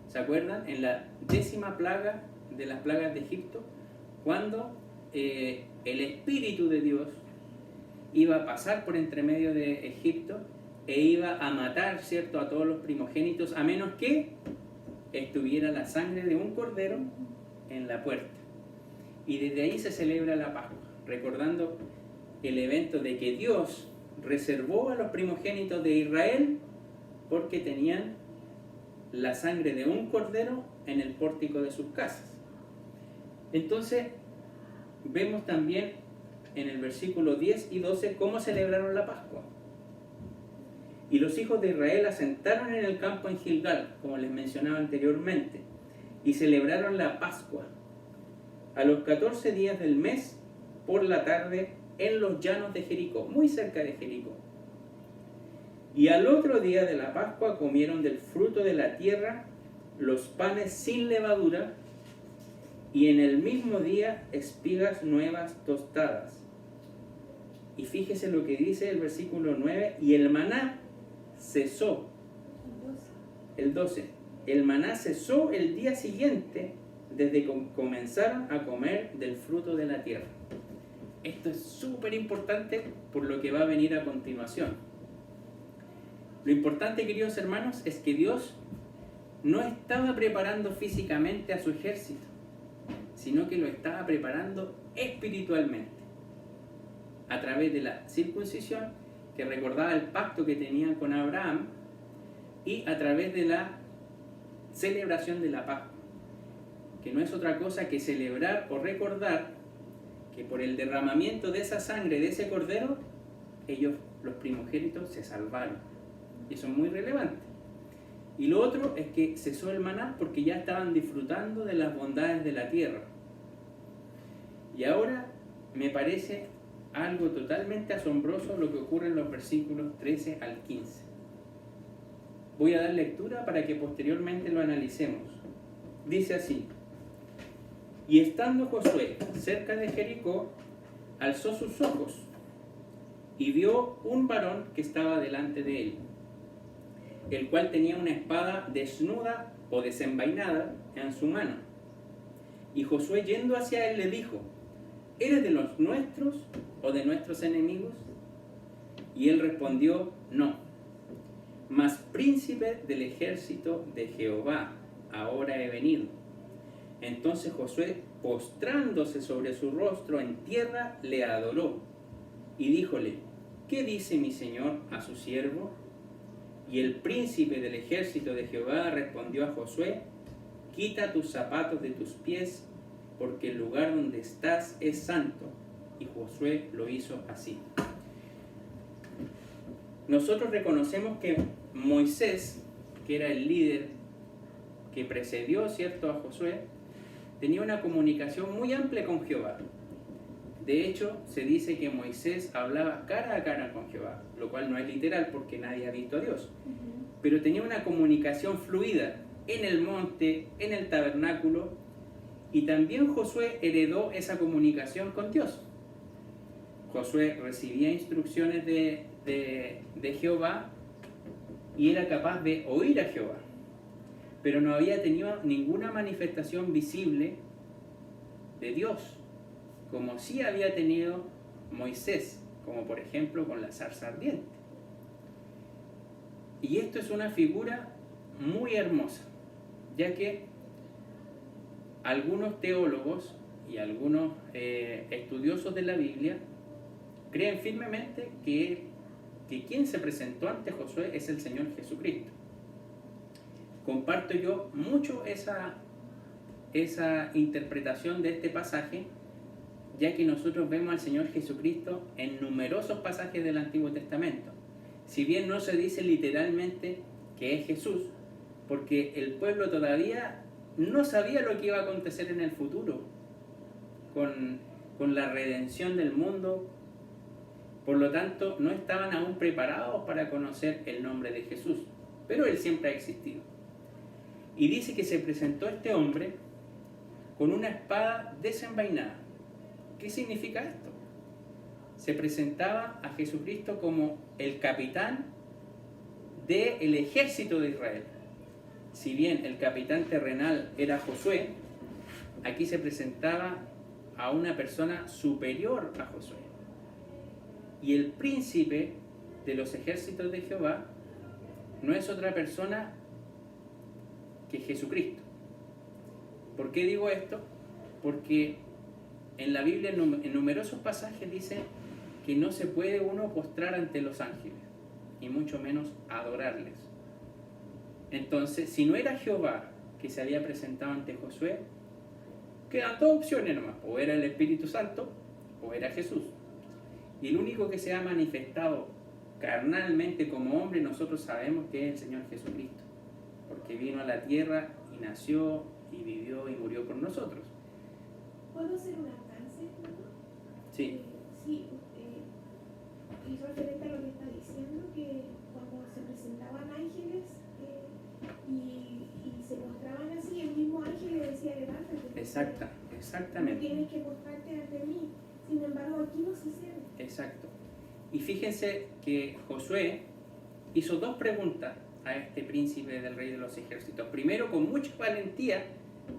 ¿se acuerdan?, en la 10ª plaga de las plagas de Egipto, cuando el Espíritu de Dios iba a pasar por entre medio de Egipto e iba a matar, ¿cierto?, a todos los primogénitos, a menos que estuviera la sangre de un cordero en la puerta. Y desde ahí se celebra la Pascua, recordando el evento de que Dios reservó a los primogénitos de Israel porque tenían la sangre de un cordero en el pórtico de sus casas. Entonces vemos también en el versículo 10 y 12 cómo celebraron la Pascua. Y los hijos de Israel asentaron en el campo en Gilgal, como les mencionaba anteriormente, y celebraron la Pascua a los 14 días del mes por la tarde en los llanos de Jericó, muy cerca de Jericó. Y al otro día de la Pascua comieron del fruto de la tierra los panes sin levadura, y en el mismo día espigas nuevas tostadas. Y fíjese lo que dice el versículo 9: y el maná cesó. El 12. El maná cesó el día siguiente desde que comenzaron a comer del fruto de la tierra. Esto es súper importante por lo que va a venir a continuación. Lo importante, queridos hermanos, es que Dios no estaba preparando físicamente a su ejército, sino que lo estaba preparando espiritualmente, a través de la circuncisión, que recordaba el pacto que tenían con Abraham, y a través de la celebración de la Pascua, que no es otra cosa que celebrar o recordar que por el derramamiento de esa sangre, de ese cordero, ellos, los primogénitos, se salvaron. Y eso es muy relevante. Y lo otro es que cesó el maná porque ya estaban disfrutando de las bondades de la tierra. Y ahora me parece algo totalmente asombroso lo que ocurre en los versículos 13 al 15. Voy a dar lectura para que posteriormente lo analicemos. Dice así: y estando Josué cerca de Jericó, alzó sus ojos y vio un varón que estaba delante de él, el cual tenía una espada desnuda o desenvainada en su mano. Y Josué, yendo hacia él, le dijo: ¿eres de los nuestros o de nuestros enemigos? Y él respondió, no, mas príncipe del ejército de Jehová, ahora he venido. Entonces Josué, postrándose sobre su rostro en tierra, le adoró y díjole, ¿qué dice mi señor a su siervo? Y el príncipe del ejército de Jehová respondió a Josué, quita tus zapatos de tus pies, porque el lugar donde estás es santo. Y Josué lo hizo así. Nosotros reconocemos que Moisés, que era el líder que precedió, ¿cierto?, a Josué, tenía una comunicación muy amplia con Jehová. De hecho, se dice que Moisés hablaba cara a cara con Jehová, lo cual no es literal porque nadie ha visto a Dios. Pero tenía una comunicación fluida en el monte, en el tabernáculo, y también Josué heredó esa comunicación con Dios. Josué recibía instrucciones de Jehová y era capaz de oír a Jehová, pero no había tenido ninguna manifestación visible de Dios, como sí había tenido Moisés, como por ejemplo con la zarza ardiente. Y esto es una figura muy hermosa, ya que algunos teólogos y algunos estudiosos de la Biblia creen firmemente que quien se presentó ante Josué es el Señor Jesucristo. Comparto yo mucho esa interpretación de este pasaje, ya que nosotros vemos al Señor Jesucristo en numerosos pasajes del Antiguo Testamento. Si bien no se dice literalmente que es Jesús, porque el pueblo todavía no sabía lo que iba a acontecer en el futuro con la redención del mundo. Por lo tanto, no estaban aún preparados para conocer el nombre de Jesús, pero Él siempre ha existido. Y dice que se presentó este hombre con una espada desenvainada. ¿Qué significa esto? Se presentaba a Jesucristo como el capitán del ejército de Israel. Si bien el capitán terrenal era Josué, aquí se presentaba a una persona superior a Josué. Y el príncipe de los ejércitos de Jehová no es otra persona que Jesucristo. ¿Por qué digo esto? Porque en la Biblia en numerosos pasajes dice que no se puede uno postrar ante los ángeles, y mucho menos adorarles. Entonces, si no era Jehová que se había presentado ante Josué, quedan dos opciones nomás: o era el Espíritu Santo o era Jesús. Y el único que se ha manifestado carnalmente como hombre, nosotros sabemos que es el Señor Jesucristo, porque vino a la tierra y nació y vivió y murió por nosotros. ¿Puedo hacer un alcance, hermano? Sí. Sí, y referente a lo que está diciendo, que cuando se presentaban ángeles y se mostraban así, el mismo ángel le decía, levántate. No Exactamente. tienes que mostrarte ante mí. Sin embargo, aquí no sucede. Exacto. Y fíjense que Josué hizo dos preguntas a este príncipe del rey de los ejércitos. Primero, con mucha valentía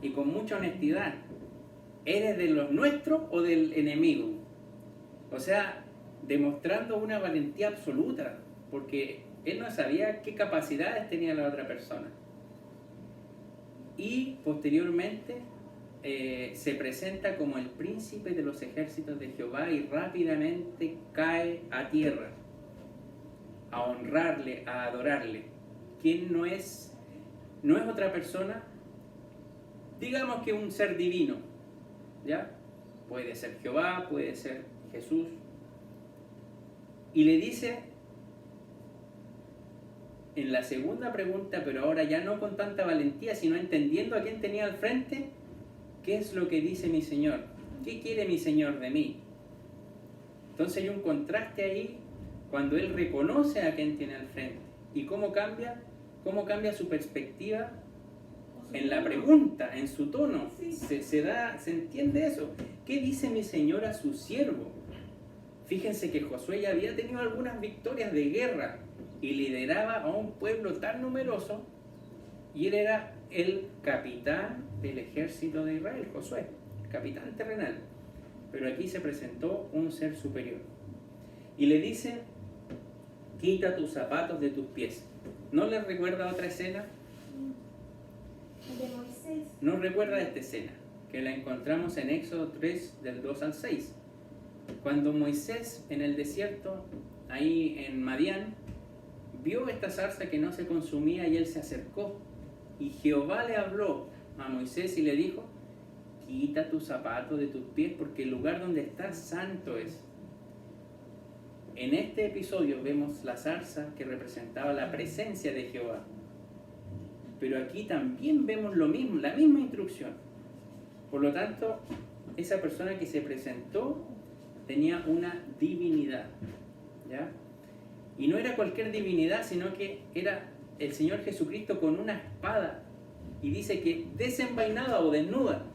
y con mucha honestidad: ¿eres de los nuestros o del enemigo? O sea, demostrando una valentía absoluta, porque él no sabía qué capacidades tenía la otra persona. Y posteriormente se presenta como el príncipe de los ejércitos de Jehová y rápidamente cae a tierra a honrarle, a adorarle. ¿Quién no es otra persona? Digamos que un ser divino, ¿ya? Puede ser Jehová, puede ser Jesús. Y le dice en la segunda pregunta, pero ahora ya no con tanta valentía, sino entendiendo a quién tenía al frente: ¿qué es lo que dice mi Señor? ¿Qué quiere mi Señor de mí? Entonces hay un contraste ahí cuando él reconoce a quién tiene al frente. ¿Y cómo cambia su perspectiva en la pregunta, en su tono? Se entiende eso. ¿Qué dice mi Señor a su siervo? Fíjense que Josué ya había tenido algunas victorias de guerra y lideraba a un pueblo tan numeroso, y él era el capitán del ejército de Israel, Josué, el capitán terrenal. pero aquí se presentó un ser superior. Y le dice, quita tus zapatos de tus pies. ¿No les recuerda otra escena? El de Moisés. ¿No recuerda esta escena? Que la encontramos en Éxodo 3, del 2 al 6. Cuando Moisés en el desierto, ahí en Madián, vio esta zarza que no se consumía y él se acercó. Y Jehová le habló a Moisés y le dijo, quita tus zapatos de tus pies porque el lugar donde estás santo es. En este episodio vemos la zarza que representaba la presencia de Jehová. Pero aquí también vemos lo mismo, la misma instrucción. Por lo tanto, esa persona que se presentó tenía una divinidad, ¿ya? Y no era cualquier divinidad, sino que era el Señor Jesucristo con una espada. Y dice que desenvainada o desnuda.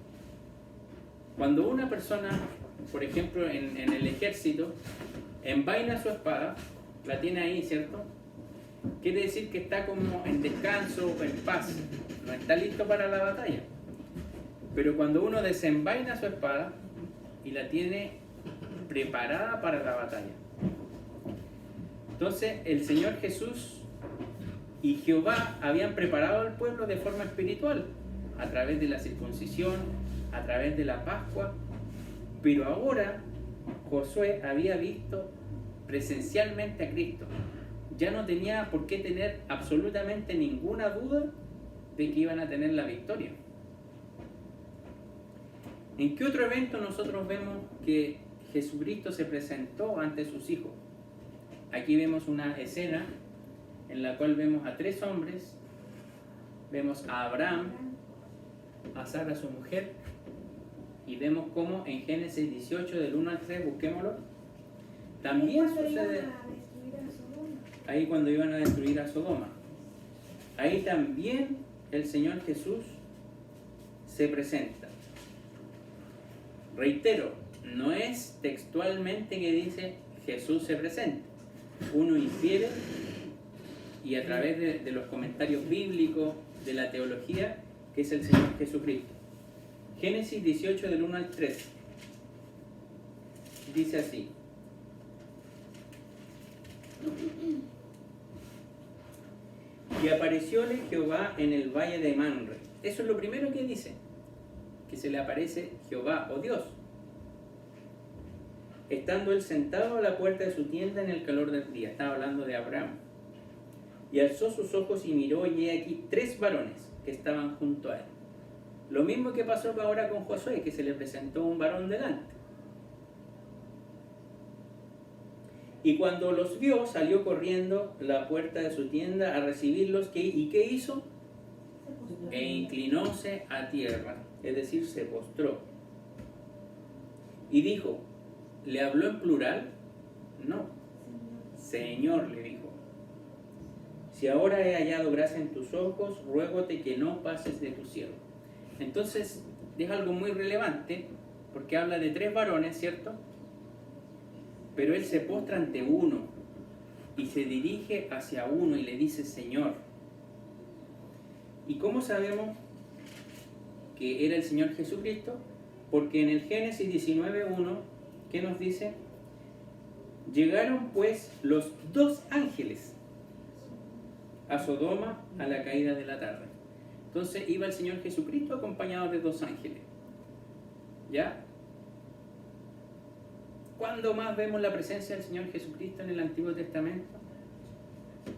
Cuando una persona, por ejemplo, en el ejército, envaina su espada, la tiene ahí, ¿cierto? Quiere decir que está como en descanso, en paz, no está listo para la batalla. Pero cuando uno desenvaina su espada y la tiene preparada para la batalla. Entonces el Señor Jesús y Jehová habían preparado al pueblo de forma espiritual, a través de la circuncisión, a través de la Pascua, pero ahora Josué había visto presencialmente a Cristo. Ya no tenía por qué tener absolutamente ninguna duda de que iban a tener la victoria. ¿En qué otro evento nosotros vemos que Jesucristo se presentó ante sus hijos? Aquí vemos una escena en la cual vemos a 3 hombres. Vemos a Abraham, a Sara su mujer, y vemos cómo en Génesis 18 del 1 al 3, busquémoslo, también ¿Y cuándo sucede iban a destruir a Sodoma? ahí cuando iban a destruir a Sodoma. Ahí también el Señor Jesús se presenta. Reitero, no es textualmente que dice Jesús se presenta. Uno infiere y a través de los comentarios bíblicos, de la teología, que es el Señor Jesucristo. Génesis 18 del 1 al 3 dice así: y aparecióle Jehová en el valle de Manre. Eso es lo primero que dice, que se le aparece Jehová o Dios, estando él sentado a la puerta de su tienda en el calor del día. Estaba hablando de Abraham. Y alzó sus ojos y miró, y he aquí 3 varones que estaban junto a él. Lo mismo que pasó ahora con Josué, que se le presentó un varón delante. Y cuando los vio, salió corriendo a la puerta de su tienda a recibirlos. ¿Y qué hizo? E inclinóse a tierra, es decir, se postró. Y dijo, ¿le habló en plural? No. Señor, le dijo, si ahora he hallado gracia en tus ojos, ruégote que no pases de tu siervo. Entonces, es algo muy relevante, porque habla de 3 varones, ¿cierto? Pero él se postra ante uno, y se dirige hacia uno, y le dice, Señor. ¿Y cómo sabemos que era el Señor Jesucristo? Porque en el Génesis 19:1, ¿qué nos dice? Llegaron pues los 2 ángeles a Sodoma a la caída de la tarde. Entonces iba el Señor Jesucristo acompañado de 2 ángeles. ¿Ya? ¿Cuándo más vemos la presencia del Señor Jesucristo en el Antiguo Testamento?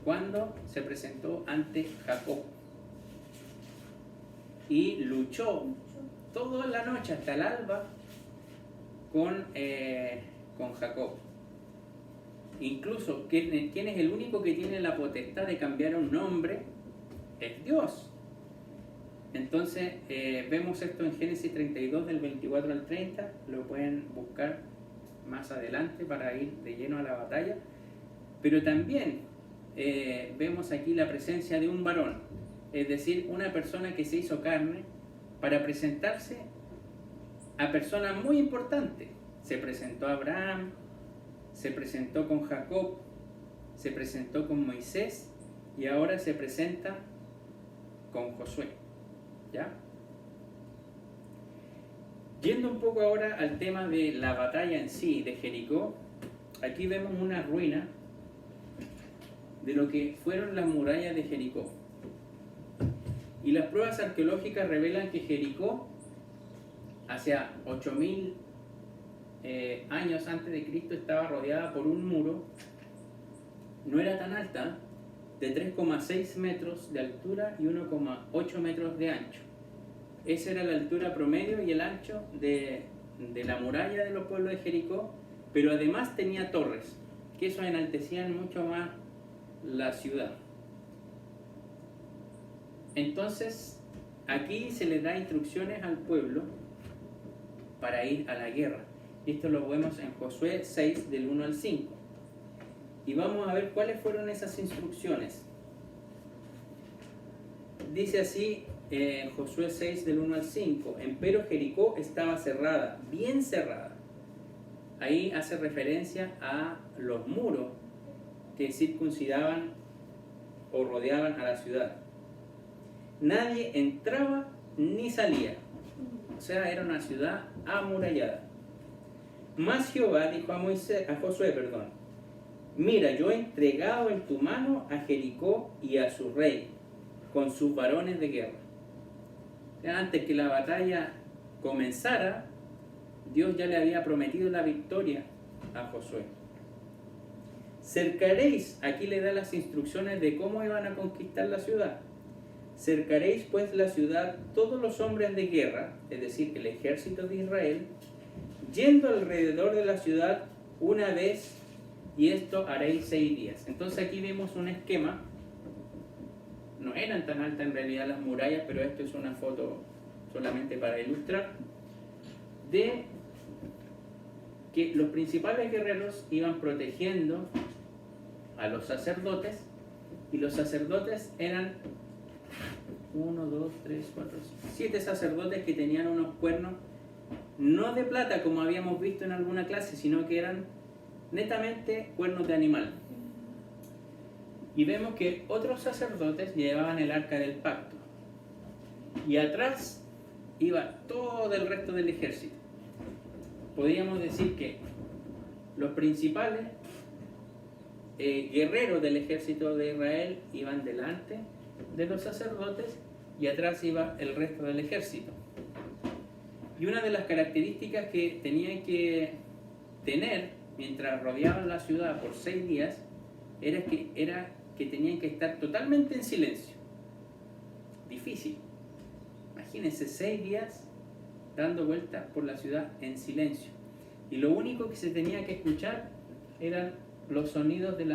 Cuando se presentó ante Jacob y luchó toda la noche hasta el alba con Jacob. Incluso, ¿quién es el único que tiene la potestad de cambiar un nombre? Es Dios. Entonces, vemos esto en Génesis 32, del 24 al 30. Lo pueden buscar más adelante para ir de lleno a la batalla. Pero también vemos aquí la presencia de un varón, es decir, una persona que se hizo carne para presentarse a personas muy importantes. Se presentó a Abraham, se presentó con Jacob, se presentó con Moisés y ahora se presenta con Josué. ¿Ya? Yendo un poco ahora al tema de la batalla en sí, de Jericó, aquí vemos una ruina de lo que fueron las murallas de Jericó. Y las pruebas arqueológicas revelan que Jericó, hacia 8000 años antes de Cristo, estaba rodeada por un muro, no era tan alta, de 3,6 metros de altura y 1,8 metros de ancho. Esa era la altura promedio y el ancho de la muralla de los pueblos de Jericó, pero además tenía torres, que eso enaltecían mucho más la ciudad. Entonces, aquí se le da instrucciones al pueblo para ir a la guerra. Esto lo vemos en Josué 6, del 1 al 5. Y vamos a ver cuáles fueron esas instrucciones. Dice así Josué 6, del 1 al 5. Empero Jericó estaba cerrada, bien cerrada. Ahí hace referencia a los muros que circuncidaban o rodeaban a la ciudad. Nadie entraba ni salía. O sea, era una ciudad amurallada. Mas Jehová dijo a Josué, mira, yo he entregado en tu mano a Jericó y a su rey, con sus varones de guerra. Antes que la batalla comenzara, Dios ya le había prometido la victoria a Josué. Cercaréis, aquí le da las instrucciones de cómo iban a conquistar la ciudad. Cercaréis pues la ciudad todos los hombres de guerra, es decir, el ejército de Israel, yendo alrededor de la ciudad una vez, y esto haréis 6 días. Entonces aquí vemos un esquema. No eran tan altas en realidad las murallas, pero esto es una foto solamente para ilustrar, de que los principales guerreros iban protegiendo a los sacerdotes, y los sacerdotes eran 7 sacerdotes que tenían unos cuernos, no de plata como habíamos visto en alguna clase, sino que eran netamente cuernos de animal. Y vemos que otros sacerdotes llevaban el arca del pacto, y atrás iba todo el resto del ejército. Podríamos decir que los principales guerreros del ejército de Israel iban delante de los sacerdotes y atrás iba el resto del ejército. Y una de las características que tenían que tener mientras rodeaban la ciudad por 6 días era que tenían que estar totalmente en silencio. Difícil. Imagínense 6 días dando vueltas por la ciudad en silencio. Y lo único que se tenía que escuchar eran los sonidos de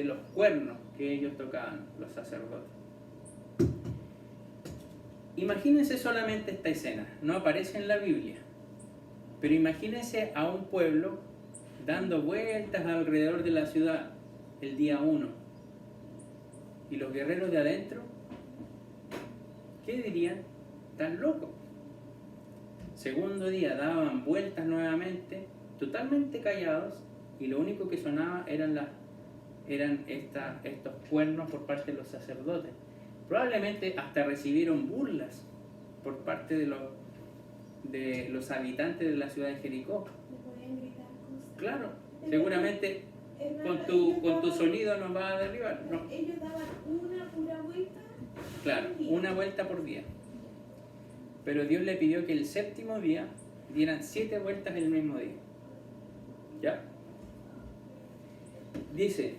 los cuernos que ellos tocaban, los sacerdotes. Imagínense solamente esta escena. No aparece en la Biblia. Pero imagínense a un pueblo dando vueltas alrededor de la ciudad el día 1. Y los guerreros de adentro, ¿qué dirían? Están locos. Segundo día daban vueltas nuevamente, totalmente callados, y lo único que sonaba eran estos cuernos por parte de los sacerdotes. Probablemente hasta recibieron burlas por parte de los habitantes de la ciudad de Jericó. Me podían gritar cosas. Claro, seguramente con tu sonido nos va a derribar. No. Ellos daban una pura vuelta. Claro, una vuelta por día. Pero Dios le pidió que el 7º día dieran 7 vueltas el mismo día. ¿Ya? Dice,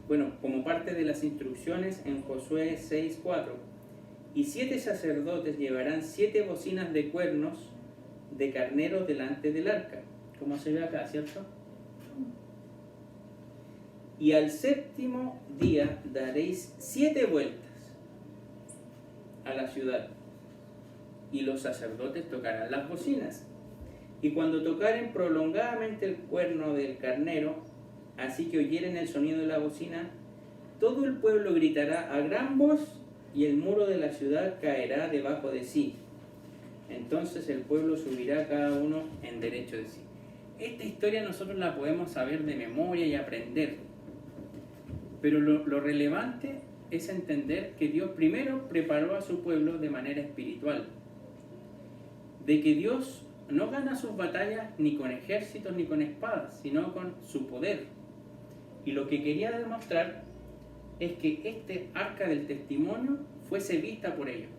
bueno, como parte de las instrucciones en Josué 6:4, y 7 sacerdotes llevarán 7 bocinas de cuernos de carneros delante del arca, como se ve acá, ¿cierto? Y al 7º día daréis 7 vueltas a la ciudad, y los sacerdotes tocarán las bocinas. Y cuando tocaren prolongadamente el cuerno del carnero, así que oyeren el sonido de la bocina, todo el pueblo gritará a gran voz, y el muro de la ciudad caerá debajo de sí. Entonces el pueblo subirá cada uno en derecho de sí. Esta historia nosotros la podemos saber de memoria y aprender. Pero lo relevante es entender que Dios primero preparó a su pueblo de manera espiritual. de que Dios no gana sus batallas ni con ejércitos ni con espadas, sino con su poder. Y lo que quería demostrar es que este arca del testimonio fuese vista por ellos,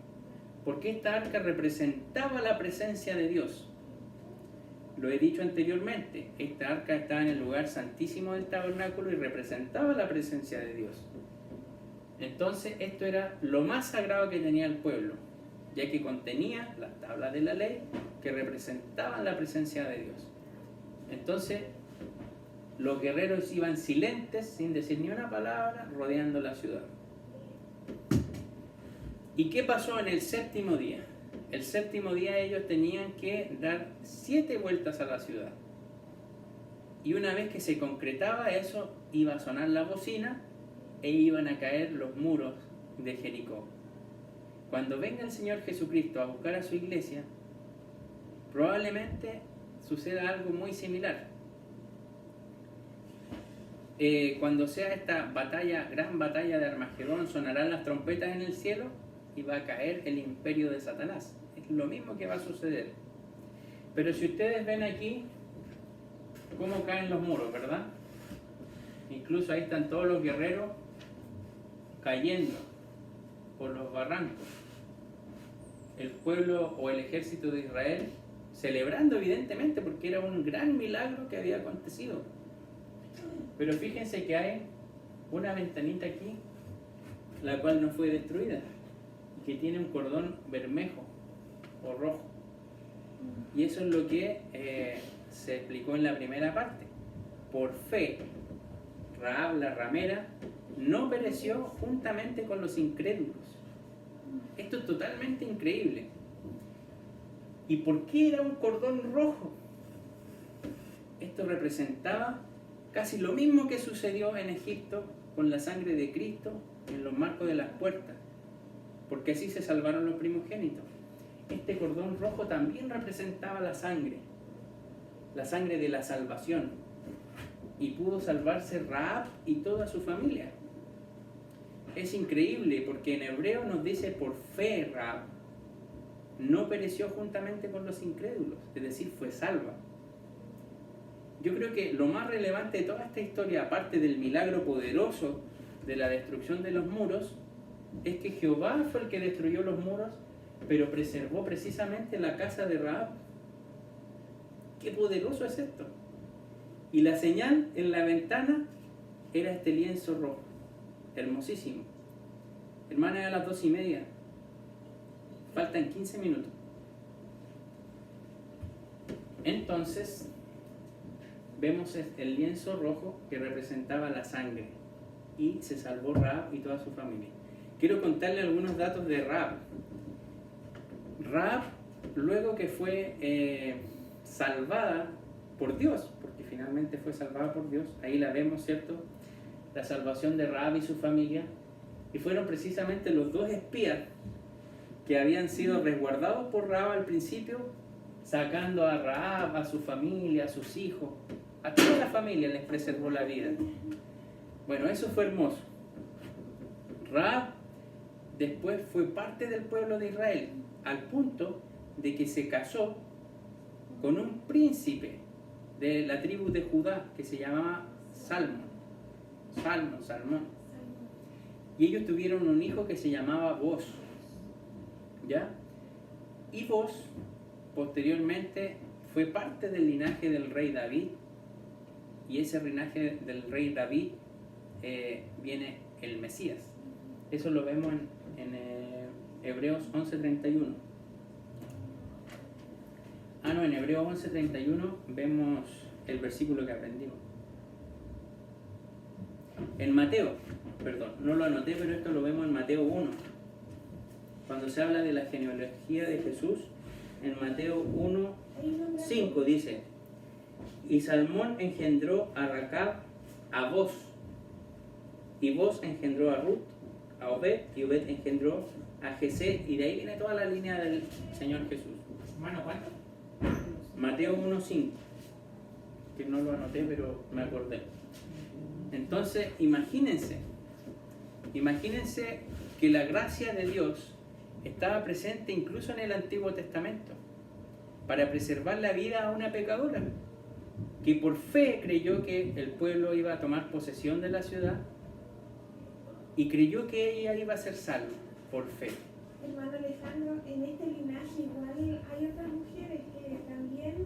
porque esta arca representaba la presencia de Dios. Lo he dicho anteriormente, esta arca estaba en el lugar santísimo del tabernáculo y representaba la presencia de Dios. Entonces esto era lo más sagrado que tenía el pueblo, ya que contenía las tablas de la ley que representaban la presencia de Dios. Entonces los guerreros iban silentes, sin decir ni una palabra, rodeando la ciudad. ¿Y qué pasó en el séptimo día? El séptimo día ellos tenían que dar 7 vueltas a la ciudad. Y una vez que se concretaba eso, iba a sonar la bocina e iban a caer los muros de Jericó. Cuando venga el Señor Jesucristo a buscar a su iglesia, probablemente suceda algo muy similar. Cuando sea esta batalla, gran batalla de Armagedón, sonarán las trompetas en el cielo y va a caer el imperio de Satanás. Es lo mismo que va a suceder. Pero si ustedes ven aquí cómo caen los muros, ¿verdad? Incluso ahí están todos los guerreros cayendo por los barrancos. El pueblo o el ejército de Israel celebrando evidentemente porque era un gran milagro que había acontecido. Pero fíjense que hay una ventanita aquí, la cual no fue destruida, y que tiene un cordón bermejo o rojo. Y eso es lo que se explicó en la primera parte. Por fe, Rahab la ramera no pereció juntamente con los incrédulos. Esto es totalmente increíble. ¿Y por qué era un cordón rojo? Esto representaba casi lo mismo que sucedió en Egipto con la sangre de Cristo en los marcos de las puertas, porque así se salvaron los primogénitos. Este cordón rojo también representaba la sangre de la salvación, y pudo salvarse Rahab y toda su familia. Es increíble porque en hebreo nos dice por fe Rahab no pereció juntamente con los incrédulos, es decir, fue salva. Yo creo que lo más relevante de toda esta historia, aparte del milagro poderoso de la destrucción de los muros, es que Jehová fue el que destruyó los muros, pero preservó precisamente la casa de Rahab. ¡Qué poderoso es esto! Y la señal en la ventana era este lienzo rojo, hermosísimo. Hermana, a las 2:30. Faltan 15 minutos. Entonces, vemos el lienzo rojo que representaba la sangre y se salvó Rahab y toda su familia. Quiero contarle algunos datos de Rahab. Rahab, luego que fue salvada por Dios, porque finalmente fue salvada por Dios, ahí la vemos, ¿cierto? La salvación de Rahab y su familia, y fueron precisamente los 2 espías que habían sido resguardados por Rahab al principio, sacando a Rahab, a su familia, a sus hijos, a toda la familia les preservó la vida. Bueno, eso fue hermoso. Rahab después fue parte del pueblo de Israel, al punto de que se casó con un príncipe de la tribu de Judá que se llamaba Salmón. Y ellos tuvieron un hijo que se llamaba Boz, ¿ya? Y Boz posteriormente fue parte del linaje del rey David, y ese linaje del rey David viene el Mesías. Eso lo vemos en Hebreos 11:31. En Hebreos 11:31 vemos el versículo que aprendimos. En Mateo, no lo anoté, pero esto lo vemos en Mateo 1. Cuando se habla de la genealogía de Jesús, en Mateo 1:5 dice: y Salmón engendró a Racab, a Boz, y Boz engendró a Ruth, a Obed, y Obed engendró a Jesé, y de ahí viene toda la línea del Señor Jesús. Hermano, ¿cuánto? Mateo 1:5, que no lo anoté, pero me acordé. Entonces, imagínense que la gracia de Dios estaba presente incluso en el Antiguo Testamento. para preservar la vida a una pecadora, que por fe creyó que el pueblo iba a tomar posesión de la ciudad y creyó que ella iba a ser salva por fe. Hermano Alejandro, en este linaje igual hay otras mujeres que también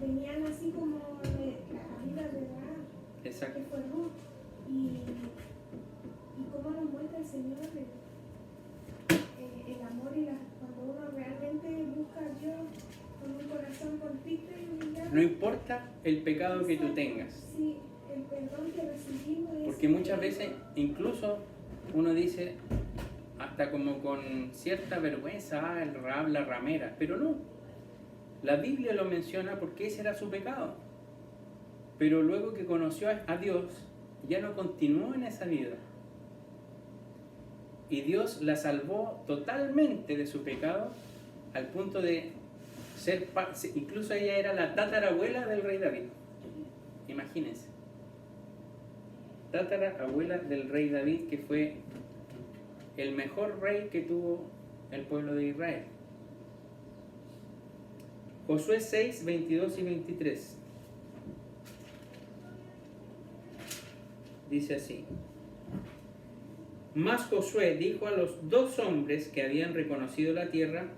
venían así como de la vida de Rahab, Exacto. que fue Ruth, y cómo nos muestra el Señor el amor y cuando uno realmente busca a Dios con un corazón contrito y humillado. No importa el pecado que tú tengas, Sí, el perdón que recibimos es... porque muchas veces incluso uno dice, hasta como con cierta vergüenza, el Rahab, la ramera, pero no. La Biblia lo menciona porque ese era su pecado. Pero luego que conoció a Dios, ya no continuó en esa vida. Y Dios la salvó totalmente de su pecado, al punto de ser, incluso ella era la tatarabuela del rey David. Imagínense. Tatarabuela del rey David, que fue el mejor rey que tuvo el pueblo de Israel. Josué 6, 22 y 23. Dice así: Mas Josué dijo a los 2 hombres que habían reconocido la tierra: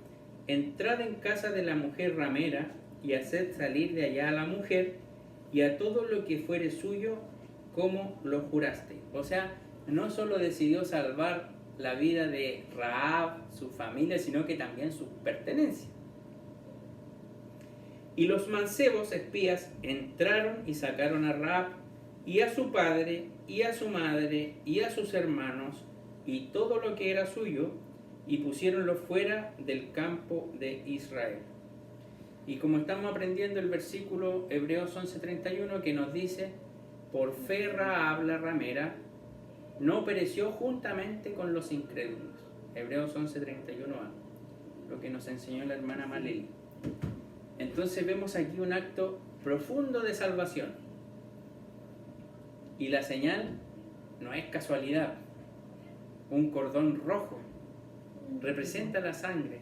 entrad en casa de la mujer ramera y haced salir de allá a la mujer y a todo lo que fuere suyo, como lo juraste. O sea, no solo decidió salvar la vida de Rahab, su familia, sino que también su pertenencia. Y los mancebos espías entraron y sacaron a Rahab y a su padre y a su madre y a sus hermanos y todo lo que era suyo, y pusiéronlo fuera del campo de Israel. Y como estamos aprendiendo el versículo Hebreos 11:31, que nos dice: por fe Rahab la ramera no pereció juntamente con los incrédulos. Hebreos 11:31a, lo que nos enseñó la hermana Maleli. Entonces vemos aquí un acto profundo de salvación. Y la señal no es casualidad. Un cordón rojo representa la sangre.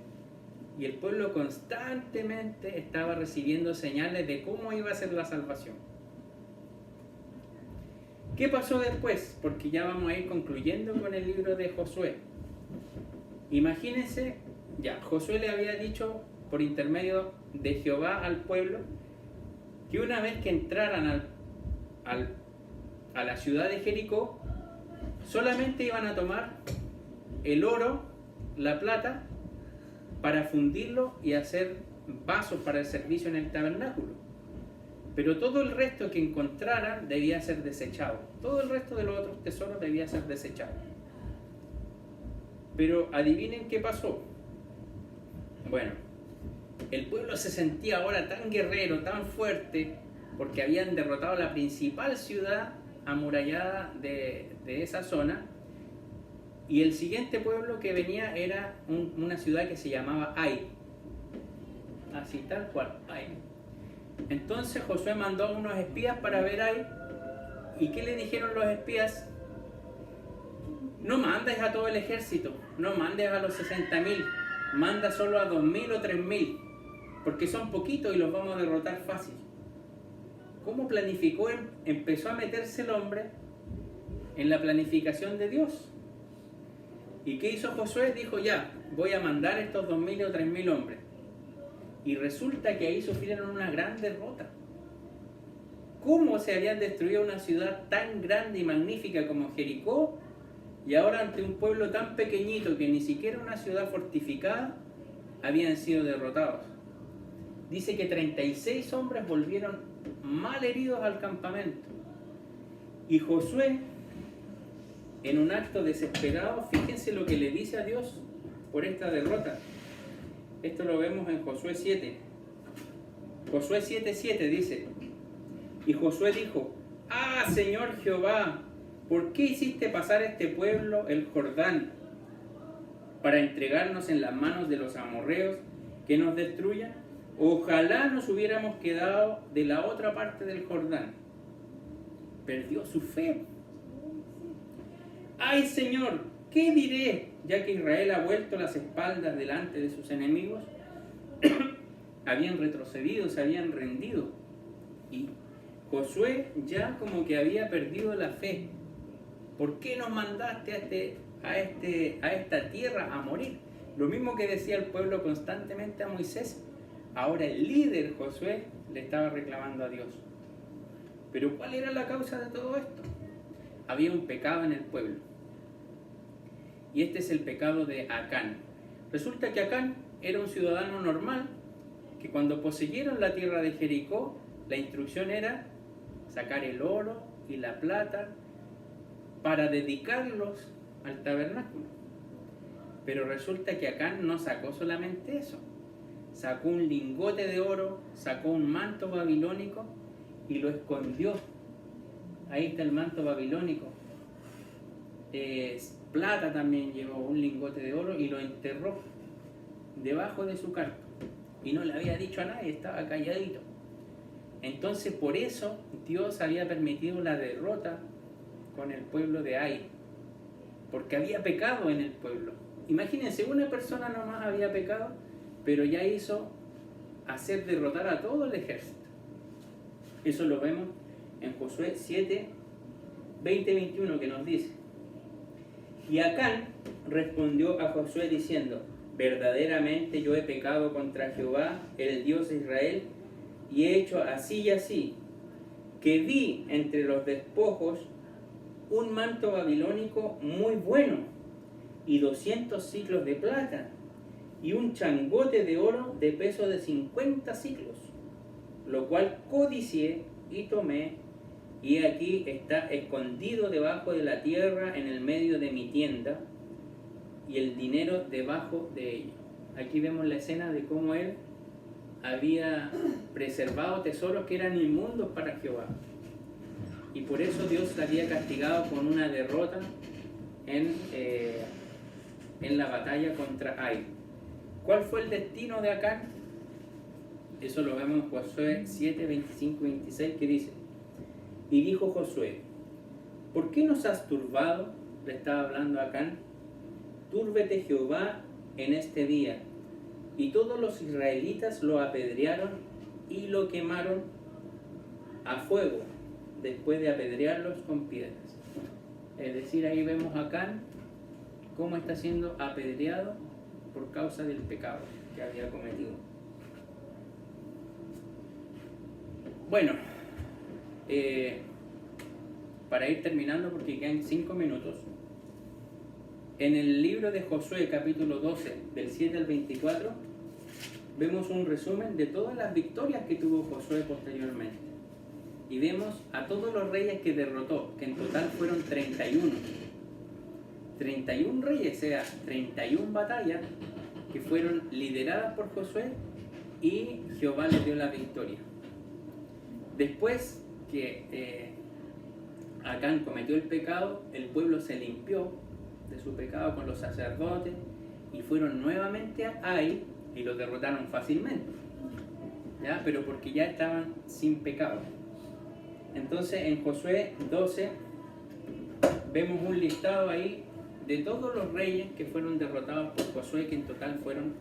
Y el pueblo constantemente estaba recibiendo señales de cómo iba a ser la salvación. ¿Qué pasó después? Porque ya vamos a ir concluyendo con el libro de Josué. Imagínense, ya, Josué le había dicho por intermedio de Jehová al pueblo que una vez que entraran a la ciudad de Jericó, solamente iban a tomar el oro, la plata, para fundirlo y hacer vasos para el servicio en el tabernáculo. Pero todo el resto que encontraran debía ser desechado. Todo el resto de los otros tesoros debía ser desechado. Pero adivinen qué pasó. Bueno, el pueblo se sentía ahora tan guerrero, tan fuerte, porque habían derrotado la principal ciudad amurallada de esa zona. Y el siguiente pueblo que venía era una ciudad que se llamaba Ai. Así tal cual, Ai. Entonces Josué mandó a unos espías para ver Ai. ¿Y qué le dijeron los espías? No mandes a todo el ejército, no mandes a los 60.000, manda solo a 2.000 o 3.000, porque son poquitos y los vamos a derrotar fácil. ¿Cómo planificó? Empezó a meterse el hombre en la planificación de Dios. ¿Y qué hizo Josué? Dijo: ya, voy a mandar estos 2.000 o 3.000 hombres. Y resulta que ahí sufrieron una gran derrota. ¿Cómo se habían destruido una ciudad tan grande y magnífica como Jericó? Y ahora ante un pueblo tan pequeñito que ni siquiera una ciudad fortificada, habían sido derrotados. Dice que 36 hombres volvieron mal heridos al campamento. Y Josué, en un acto desesperado, fíjense lo que le dice a Dios por esta derrota. Esto lo vemos en Josué 7. Josué 7:7 dice: y Josué dijo: ¡ah, Señor Jehová! ¿Por qué hiciste pasar este pueblo el Jordán para entregarnos en las manos de los amorreos que nos destruyan? Ojalá nos hubiéramos quedado de la otra parte del Jordán. Perdió su fe. ¡Ay, Señor! ¿Qué diré, ya que Israel ha vuelto las espaldas delante de sus enemigos? habían retrocedido, se habían rendido. Y Josué ya como que había perdido la fe. ¿Por qué nos mandaste a esta tierra a morir? Lo mismo que decía el pueblo constantemente a Moisés. Ahora el líder Josué le estaba reclamando a Dios. Pero ¿cuál era la causa de todo esto? Había un pecado en el pueblo. Y este es el pecado de Acán. Resulta que Acán era un ciudadano normal, que cuando poseyeron la tierra de Jericó, la instrucción era sacar el oro y la plata para dedicarlos al tabernáculo. Pero resulta que Acán no sacó solamente eso. Sacó un lingote de oro, sacó un manto babilónico y lo escondió. Ahí está el manto babilónico. Plata también llevó, un lingote de oro, y lo enterró debajo de su carpa. Y no le había dicho a nadie, estaba calladito. Entonces por eso Dios había permitido la derrota con el pueblo de Ai, porque había pecado en el pueblo. Imagínense, una persona nomás había pecado, pero ya hizo hacer derrotar a todo el ejército. Eso lo vemos en Josué 7, 20-21, que nos dice: y Acán respondió a Josué diciendo: verdaderamente yo he pecado contra Jehová, el Dios de Israel, y he hecho así y así, que vi entre los despojos un manto babilónico muy bueno, y 200 siclos de plata, y un changote de oro de peso de 50 siclos, lo cual codicié y tomé, y aquí está escondido debajo de la tierra en el medio de mi tienda, y el dinero debajo de ella. Aquí vemos la escena de cómo él había preservado tesoros que eran inmundos para Jehová. Y por eso Dios le había castigado con una derrota en la batalla contra Ai. ¿Cuál fue el destino de Acán? Eso lo vemos en Josué 7, 25 y 26, que dice: y dijo Josué: ¿por qué nos has turbado? Le estaba hablando a Acán. Túrbete Jehová en este día. Y todos los israelitas lo apedrearon y lo quemaron a fuego, después de apedrearlos con piedras. Es decir, ahí vemos a Acán cómo está siendo apedreado por causa del pecado que había cometido. Bueno, para ir terminando, porque quedan 5 minutos, en el libro de Josué, capítulo 12, del 7 al 24, vemos un resumen de todas las victorias que tuvo Josué posteriormente. Y vemos a todos los reyes que derrotó, que en total fueron 31. 31 reyes, o sea, 31 batallas que fueron lideradas por Josué, y Jehová les dio la victoria. Después que Acán cometió el pecado, el pueblo se limpió de su pecado con los sacerdotes y fueron nuevamente a Ai y los derrotaron fácilmente, ¿ya? Pero porque ya estaban sin pecado. Entonces en Josué 12 vemos un listado ahí de todos los reyes que fueron derrotados por Josué, que en total fueron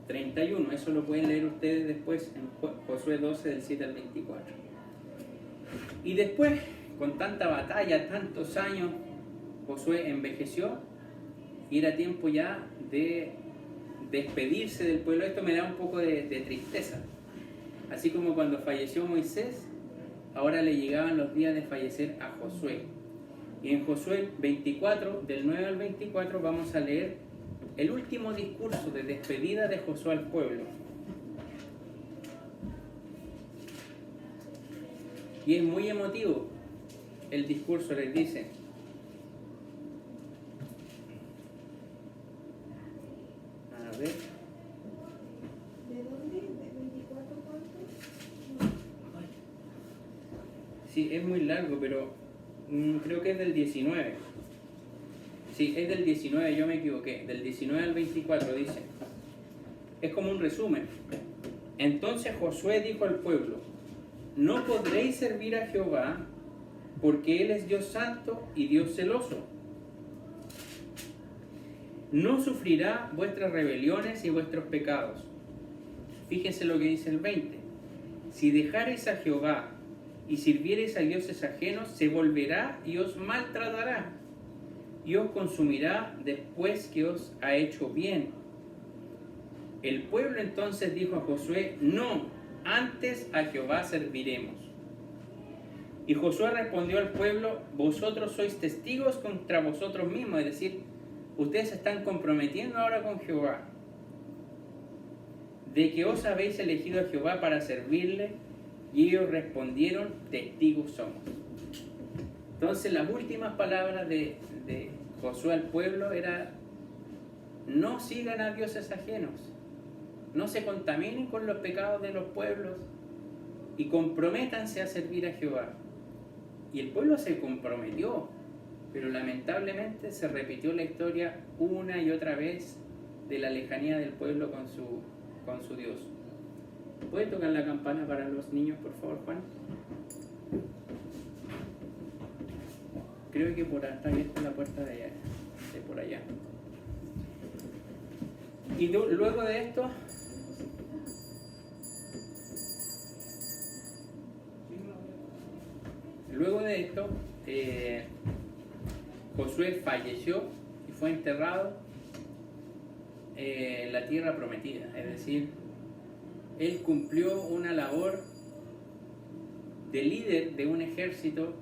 31. Eso lo pueden leer ustedes después en Josué 12 del 7 al 24. Y después, con tanta batalla, tantos años, Josué envejeció y era tiempo ya de despedirse del pueblo. Esto me da un poco de tristeza. Así como cuando falleció Moisés, ahora le llegaban los días de fallecer a Josué. Y en Josué 24, del 9 al 24, vamos a leer el último discurso de despedida de Josué al pueblo. Y es muy emotivo el discurso. Les dice: a ver, ¿de dónde? ¿De 24 cuántos? sí, es muy largo, pero creo que es del 19. Sí, es del 19, yo me equivoqué. Del 19 al 24 dice. Es como un resumen. Entonces Josué dijo al pueblo: no podréis servir a Jehová, porque Él es Dios santo y Dios celoso. No sufrirá vuestras rebeliones y vuestros pecados. fíjense lo que dice el 20. Si dejareis a Jehová y sirviereis a dioses ajenos, se volverá y os maltratará y os consumirá después que os ha hecho bien. El pueblo entonces dijo a Josué: no, antes a Jehová serviremos. Y Josué respondió al pueblo: vosotros sois testigos contra vosotros mismos, es decir, ustedes se están comprometiendo ahora con Jehová, de que os habéis elegido a Jehová para servirle. Y ellos respondieron: testigos somos. Entonces las últimas palabras de Josué al pueblo era: no sigan a dioses ajenos, no se contaminen con los pecados de los pueblos y comprométanse a servir a Jehová. Y el pueblo se comprometió, pero lamentablemente se repitió la historia una y otra vez de la lejanía del pueblo con su Dios. ¿Puede tocar la campana para los niños, por favor, Juan? Creo que por está abierta la puerta de allá, de por allá. Y luego de esto, Josué falleció y fue enterrado en la tierra prometida, es decir, él cumplió una labor de líder de un ejército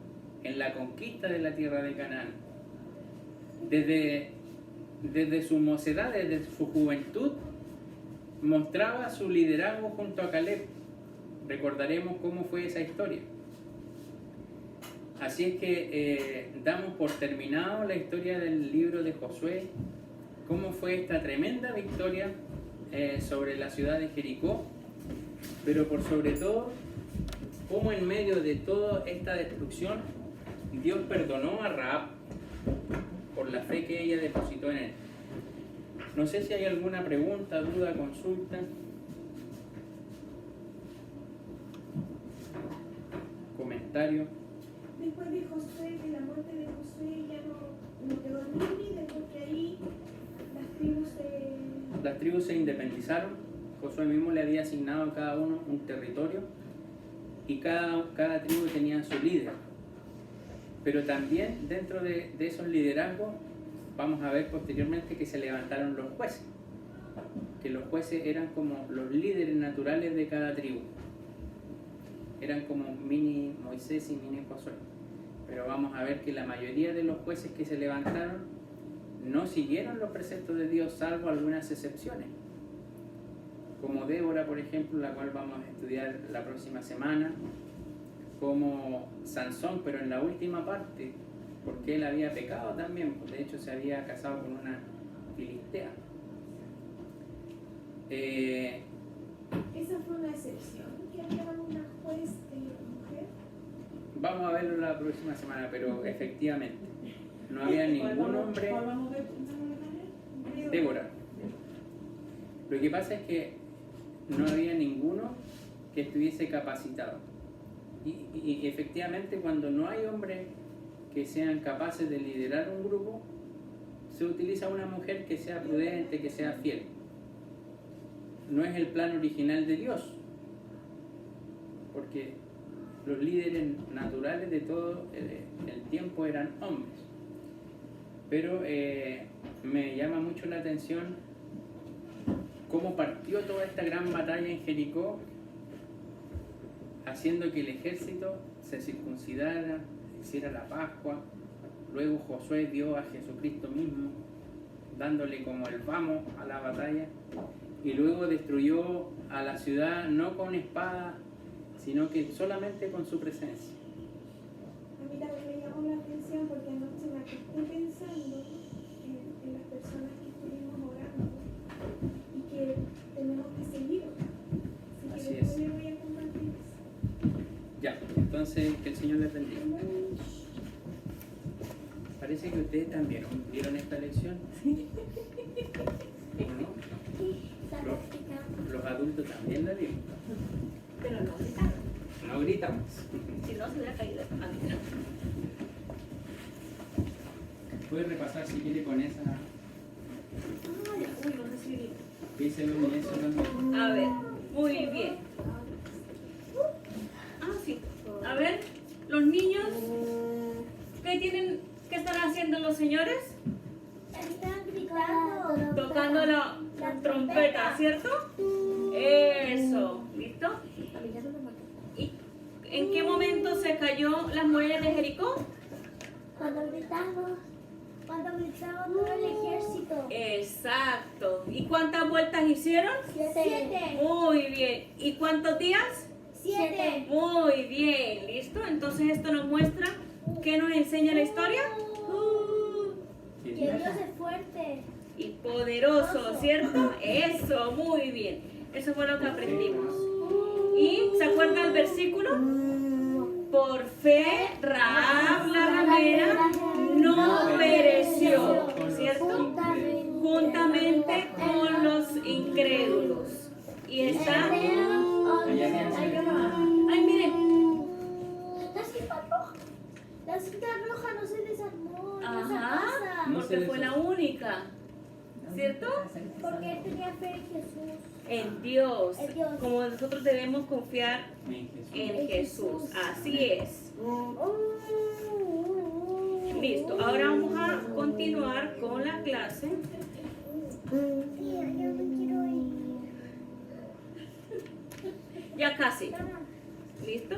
en la conquista de la tierra de Canaán. Desde su mocedad, desde su juventud, mostraba su liderazgo junto a Caleb. Recordaremos cómo fue esa historia. Así es que damos por terminado la historia del libro de Josué, cómo fue esta tremenda victoria sobre la ciudad de Jericó, pero por sobre todo, cómo en medio de toda esta destrucción, Dios perdonó a Rahab por la fe que ella depositó en él. No sé si hay alguna pregunta, duda, consulta. Comentario. Después de Josué, de la muerte de Josué, ya no quedó ni líder, porque ahí las tribus se independizaron. Josué mismo le había asignado a cada uno un territorio y cada tribu tenía su líder. Pero también dentro de esos liderazgos vamos a ver posteriormente que se levantaron los jueces, que los jueces eran como los líderes naturales de cada tribu, eran como mini Moisés y mini Josué. Pero vamos a ver que la mayoría de los jueces que se levantaron no siguieron los preceptos de Dios, salvo algunas excepciones, como Débora, por ejemplo, la cual vamos a estudiar la próxima semana, como Sansón, pero en la última parte, porque él había pecado también, de hecho se había casado con una filistea. Esa fue una excepción, que había una juez mujer. Vamos a verlo la próxima semana, pero efectivamente no había ningún hombre. Débora. Lo que pasa es que no había ninguno que estuviese capacitado. Y efectivamente, cuando no hay hombres que sean capaces de liderar un grupo, se utiliza una mujer que sea prudente, que sea fiel. No es el plan original de Dios, porque los líderes naturales de todo el tiempo eran hombres. Pero me llama mucho la atención cómo partió toda esta gran batalla en Jericó, haciendo que el ejército se circuncidara, hiciera la Pascua. Luego Josué dio a Jesucristo mismo, dándole como el vamos a la batalla, y luego destruyó a la ciudad no con espada, sino que solamente con su presencia. A mí también me llamó la atención porque anoche me acosté pensando en las personas que estuvimos orando y que tenemos que seguir. Así que después les voy a compartir eso. Ya, entonces que el Señor les bendiga. Parece que ustedes también vieron esta lección. ¿Sí? ¿No? Los adultos también la vieron. Pero no gritaron. No gritamos. Si no, se hubiera caído a mí. Puede repasar si quiere con esa. Ah, ya. Uy, no sé si... Díselo en eso también. A ver. Muy bien. Ah, sí. A ver, los niños, ¿qué tienen que estar haciendo los señores? Están gritando. Tocando la trompeta, ¿cierto? Eso, ¿listo? ¿Y en qué momento se cayó las murallas de Jericó? Cuando gritamos todo el ejército. Exacto. ¿Y cuántas vueltas hicieron? 7. Muy bien. ¿Y cuántos días? 7. Muy bien, ¿listo? Entonces esto nos muestra, ¿qué nos enseña la historia? Que Dios es fuerte. Y poderoso, ¿cierto? Eso, muy bien. Eso fue lo que aprendimos. ¿Y se acuerda el versículo? Por fe, Rahab la ramera no pereció, ¿cierto? Juntamente con los incrédulos. Y está... Ay, miren. La cinta roja no se desarmó en esa Ajá, casa. porque fue la única, ¿cierto? Porque él tenía fe en Jesús. En Dios. En Dios. Como nosotros debemos confiar En Jesús. en Jesús. Así es. Listo, ahora vamos a continuar con la clase. Tía, yo me quiero ir. Ya casi. ¿Listo?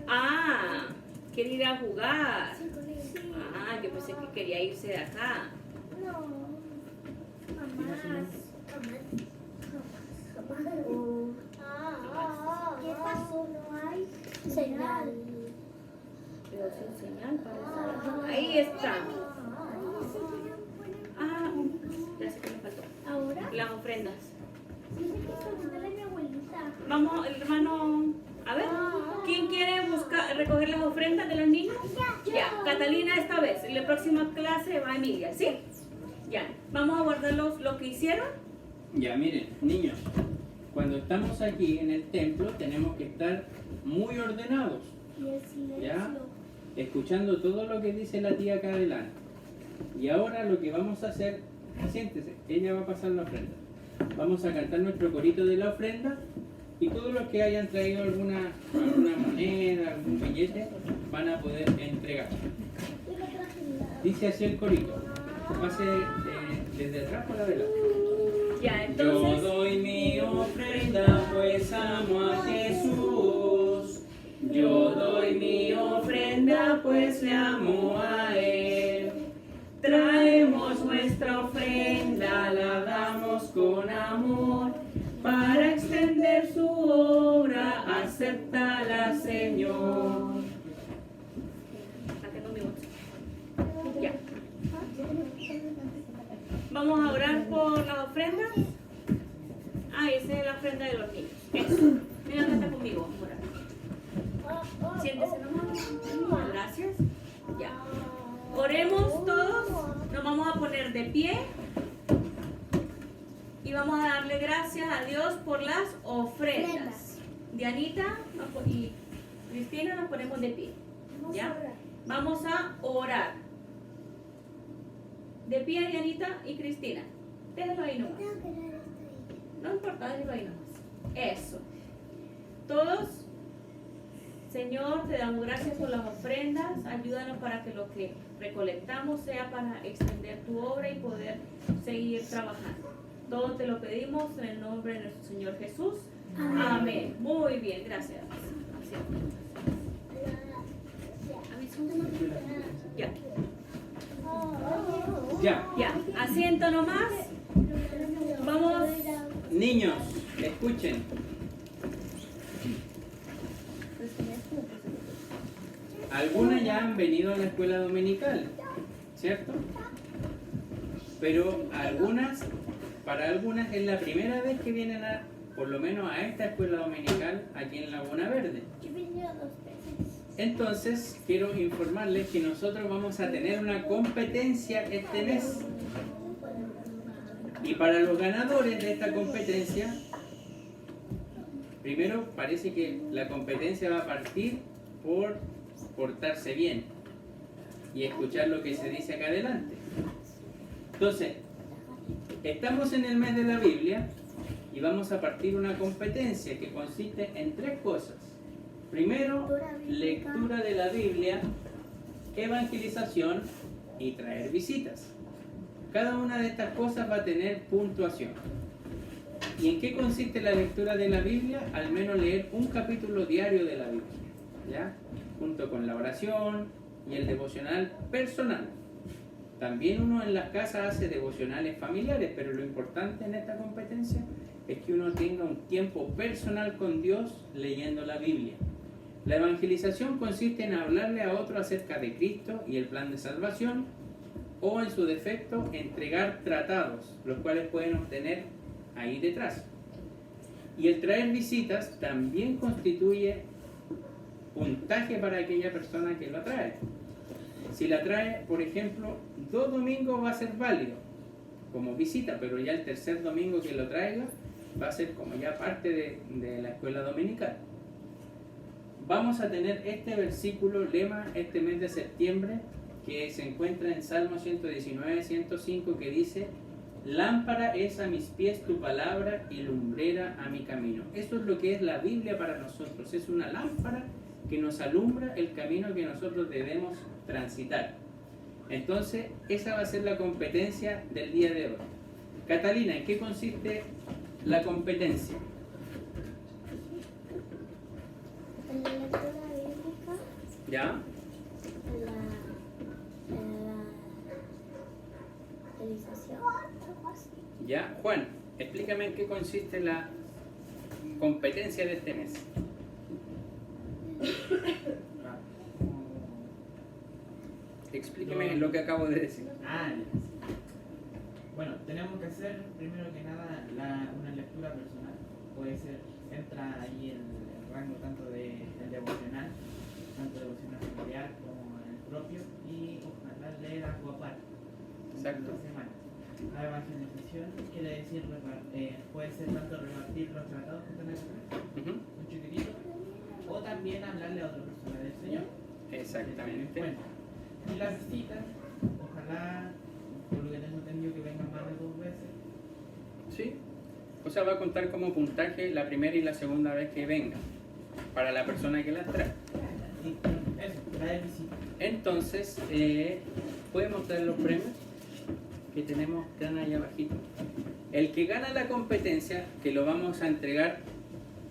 Ah, quiere ir a jugar. Ah, yo pensé que quería irse de acá. No. ¿Qué pasó? No hay señal. Pero sin señal parece. Ahí está. Ah, ya sé que me faltó. ¿Ahora? Las ofrendas. Dice que preguntarle a mi abuelita. Vamos, el hermano. A ver, ¿quién quiere recoger las ofrendas de los niños? Ya, Catalina esta vez. En la próxima clase va Emilia, ¿sí? Ya, vamos a guardar lo que hicieron. Ya, miren, niños, cuando estamos aquí en el templo tenemos que estar muy ordenados, Y el silencio. ¿ya? Escuchando todo lo que dice la tía acá adelante. Y ahora lo que vamos a hacer, siéntese, ella va a pasar la ofrenda. Vamos a cantar nuestro corito de la ofrenda y todos los que hayan traído alguna moneda, algún billete, van a poder entregar. Y no traje nada. Dice así el corito. Pase desde atrás por adelante. Ya, Yo entonces. doy mi ofrenda pues amo a Jesús. Yo doy mi ofrenda pues le amo a Él. Traemos nuestra ofrenda, la damos con amor. Para extender su obra, acéptala, Señor. Acá tengo mi bolsa. Ya. Vamos a orar por las ofrendas. Ah, esa es la ofrenda de los niños. Eso. Mira, acá está conmigo. Vamos a orar. Siéntese nomás. Gracias. Ya. Oremos todos. Nos vamos a poner de pie. Y vamos a darle gracias a Dios por las ofrendas. Dianita y Cristina nos ponemos de pie. ¿Ya? Vamos a orar. De pie, Dianita y Cristina. Déjalo ahí nomás. No importa, déjalo ahí nomás. Eso. Todos, Señor, te damos gracias por las ofrendas. Ayúdanos para que lo que recolectamos sea para extender tu obra y poder seguir trabajando. Todo te lo pedimos en el nombre de nuestro Señor Jesús. Amén. Muy bien, gracias. Ya. Ya. Asiento nomás. Vamos. Niños, escuchen. Algunas ya han venido a la escuela dominical, ¿cierto? Pero para algunas es la primera vez que vienen por lo menos a esta escuela dominical aquí en Laguna Verde. Yo he venido 2 veces. Entonces, quiero informarles que nosotros vamos a tener una competencia este mes. Y para los ganadores de esta competencia, primero parece que la competencia va a partir por portarse bien. y escuchar lo que se dice acá adelante. Entonces, estamos en el mes de la Biblia y vamos a partir una competencia que consiste en 3 cosas. Primero, lectura de la Biblia, evangelización y traer visitas. Cada una de estas cosas va a tener puntuación. ¿Y en qué consiste la lectura de la Biblia? Al menos leer un capítulo diario de la Biblia, ¿ya? Junto con la oración y el devocional personal. También uno en las casas hace devocionales familiares, pero lo importante en esta competencia es que uno tenga un tiempo personal con Dios leyendo la Biblia. La evangelización consiste en hablarle a otro acerca de Cristo y el plan de salvación, o en su defecto, entregar tratados, los cuales pueden obtener ahí detrás. Y el traer visitas también constituye puntaje para aquella persona que lo trae. Si la trae, por ejemplo, 2 domingos va a ser válido como visita, pero ya el tercer domingo que lo traiga va a ser como ya parte de la escuela dominical. Vamos a tener este versículo lema este mes de septiembre que se encuentra en Salmo 119, 105, que dice: lámpara es a mis pies tu palabra y lumbrera a mi camino. Eso es lo que es la Biblia para nosotros. Es una lámpara que nos alumbra el camino que nosotros debemos transitar. Entonces, esa va a ser la competencia del día de hoy. Catalina, ¿en qué consiste la competencia? En la lectura bíblica, ¿Ya? en la realización, algo así. ¿Ya? Juan, explícame en qué consiste la competencia de este mes. Explíqueme lo que acabo de decir. Bueno, tenemos que hacer primero que nada una lectura personal. Puede ser, entra ahí el rango tanto del devocional, tanto devocional familiar como el propio, y ojalá leer algo aparte. Exacto. La semana. La evangelización quiere decir, puede ser tanto repartir los tratados que están acá, un chiquitito, o también hablarle a otra persona del Señor. Exactamente. Bueno, y las visitas, ojalá, por lo que tengo entendido, que vengan más de 2 veces. Sí. O sea, va a contar como puntaje la primera y la segunda vez que venga, para la persona que las trae. Y eso, traer visitas. Entonces, ¿puede mostrar los premios que tenemos? Están ahí abajito. El que gana la competencia, que lo vamos a entregar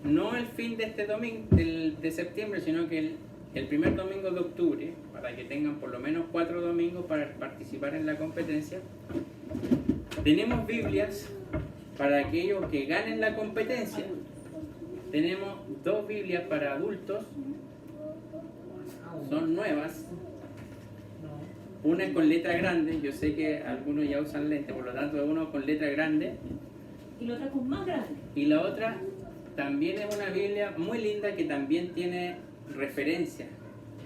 no el fin de este domingo de septiembre, sino que el primer domingo de octubre, para que tengan por lo menos 4 domingos para participar en la competencia. Tenemos Biblias para aquellos que ganen la competencia. Tenemos 2 Biblias para adultos, son nuevas. Una es con letra grande, yo sé que algunos ya usan lente, por lo tanto uno con letra grande. Y la otra con más grande. Y la otra también es una Biblia muy linda que también tiene referencia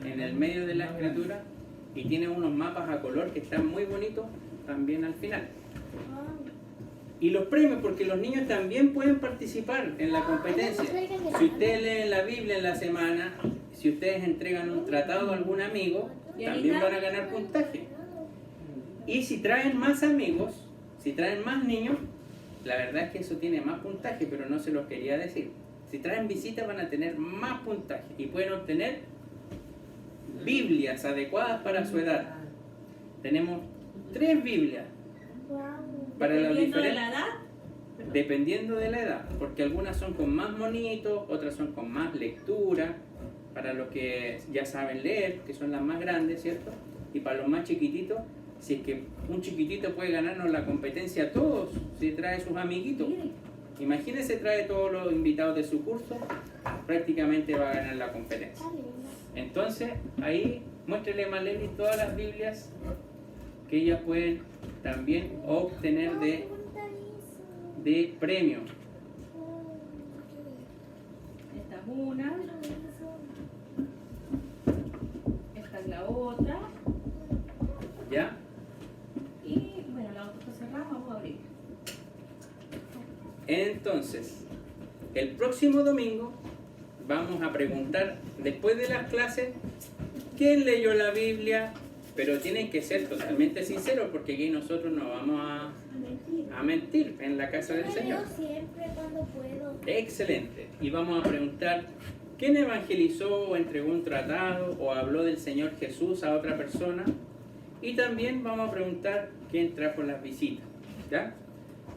en el medio de la escritura y tiene unos mapas a color que están muy bonitos también al final. Y los premios, porque los niños también pueden participar en la competencia. Si ustedes leen la Biblia en la semana, si ustedes entregan un tratado a algún amigo, también van a ganar puntaje. Y si traen más amigos, si traen más niños, la verdad es que eso tiene más puntaje, pero no se los quería decir. Si traen visitas van a tener más puntaje y pueden obtener Biblias adecuadas para su edad. Tenemos 3 Biblias para los Dependiendo de diferentes, la edad. dependiendo de la edad, porque algunas son con más monitos, otras son con más lectura, para los que ya saben leer, que son las más grandes, ¿cierto? Y para los más chiquititos, si es que un chiquitito puede ganarnos la competencia a todos, si trae sus amiguitos. Imagínense, trae todos los invitados de su curso, prácticamente va a ganar la competencia. Entonces, ahí muéstrele a Marlene todas las Biblias que ellas pueden también obtener de premio. Esta es una. Esta es la otra. ¿Ya? Y bueno, la otra está cerrada, vamos a abrir. Entonces, el próximo domingo vamos a preguntar, después de las clases, ¿quién leyó la Biblia Pero tienen que ser totalmente sinceros porque aquí nosotros no vamos a mentir en la casa del Señor. Yo siempre cuando puedo. Excelente. Y vamos a preguntar, ¿quién evangelizó o entregó un tratado o habló del Señor Jesús a otra persona? Y también vamos a preguntar, ¿quién trajo las visitas? ¿Ya?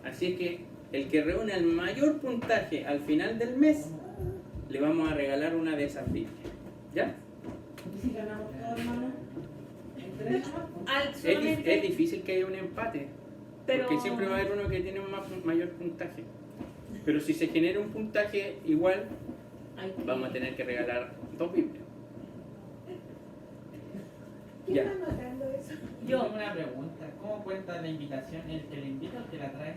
Así es que el que reúne el mayor puntaje al final del mes, le vamos a regalar una de esas Biblias. ¿Ya? ¿Y si ganamos todo, hermano? Es difícil que haya un empate, Pero porque siempre va a haber uno que tiene un mayor puntaje. Pero si se genera un puntaje igual, vamos a tener que regalar 2 Biblias. ¿Quién Ya. está anotando eso? Yo. Tengo una pregunta. ¿Cómo cuenta la invitación? ¿El que le invita o el que la trae?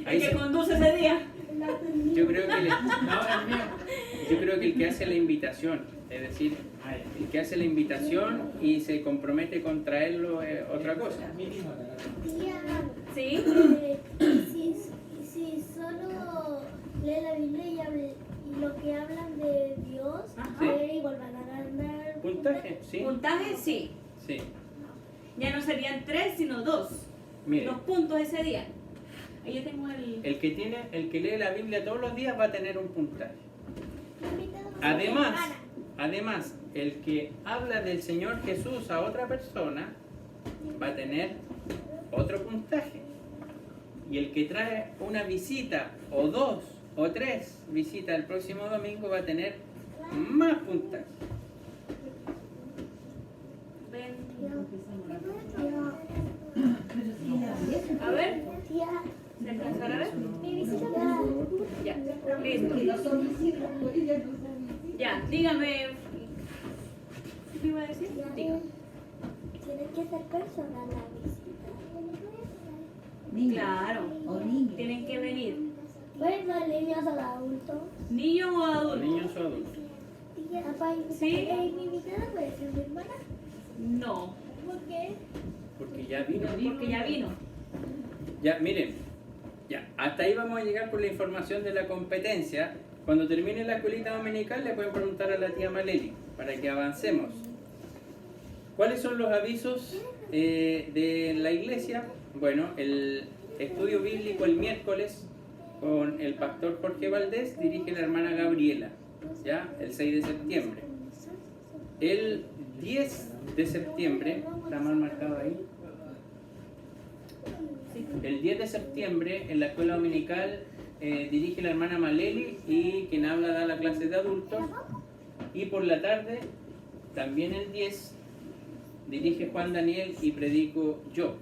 Ahí el que conduce ese día. yo creo que No, es mío. yo creo que el que hace la invitación, es decir, Ay, el que hace la invitación y se compromete con traerlo es otra cosa. mínimo. Tía, ¿Sí? si solo lee la Biblia y lo que hablan de Dios, Ajá. igual van a ganar Puntaje, ¿sí? Puntaje sí. Sí. Ya no serían 3, sino 2. Mire, 2 puntos ese día. Ahí yo tengo el... el que lee la Biblia todos los días va a tener un puntaje. Además, Además, el que habla del Señor Jesús a otra persona va a tener otro puntaje. Y el que trae una visita, o 2, o 3 visitas el próximo domingo va a tener más puntaje. Ven. tía, A ver, tía, ¿se alcanzará a ver? mi visita Ya, listo. Ya, dígame. ¿Qué me iba a decir? Diga. tiene que ser personal la visita. Niños Claro, o niños. tienen que venir. Bueno, niños o adultos. ¿Niños o adultos? Niños o adultos. Tía, papá, Sí. mi invitada puede ser mi hermana. No, ¿Por qué? Porque ya vino. porque ya vino. Ya, miren, ya, hasta ahí vamos a llegar con la información de la competencia. Cuando termine la escuelita dominical le pueden preguntar a la tía Maleli para que avancemos. ¿Cuáles son los avisos de la iglesia? Bueno, el estudio bíblico el miércoles con el pastor Jorge Valdés dirige la hermana Gabriela, ya, el 6 de septiembre. El 10 de septiembre, ¿está mal marcado ahí? El 10 de septiembre en la escuela dominical dirige la hermana Maleli y quien habla da la clase de adultos. Y por la tarde, también el 10, dirige Juan Daniel y predico yo.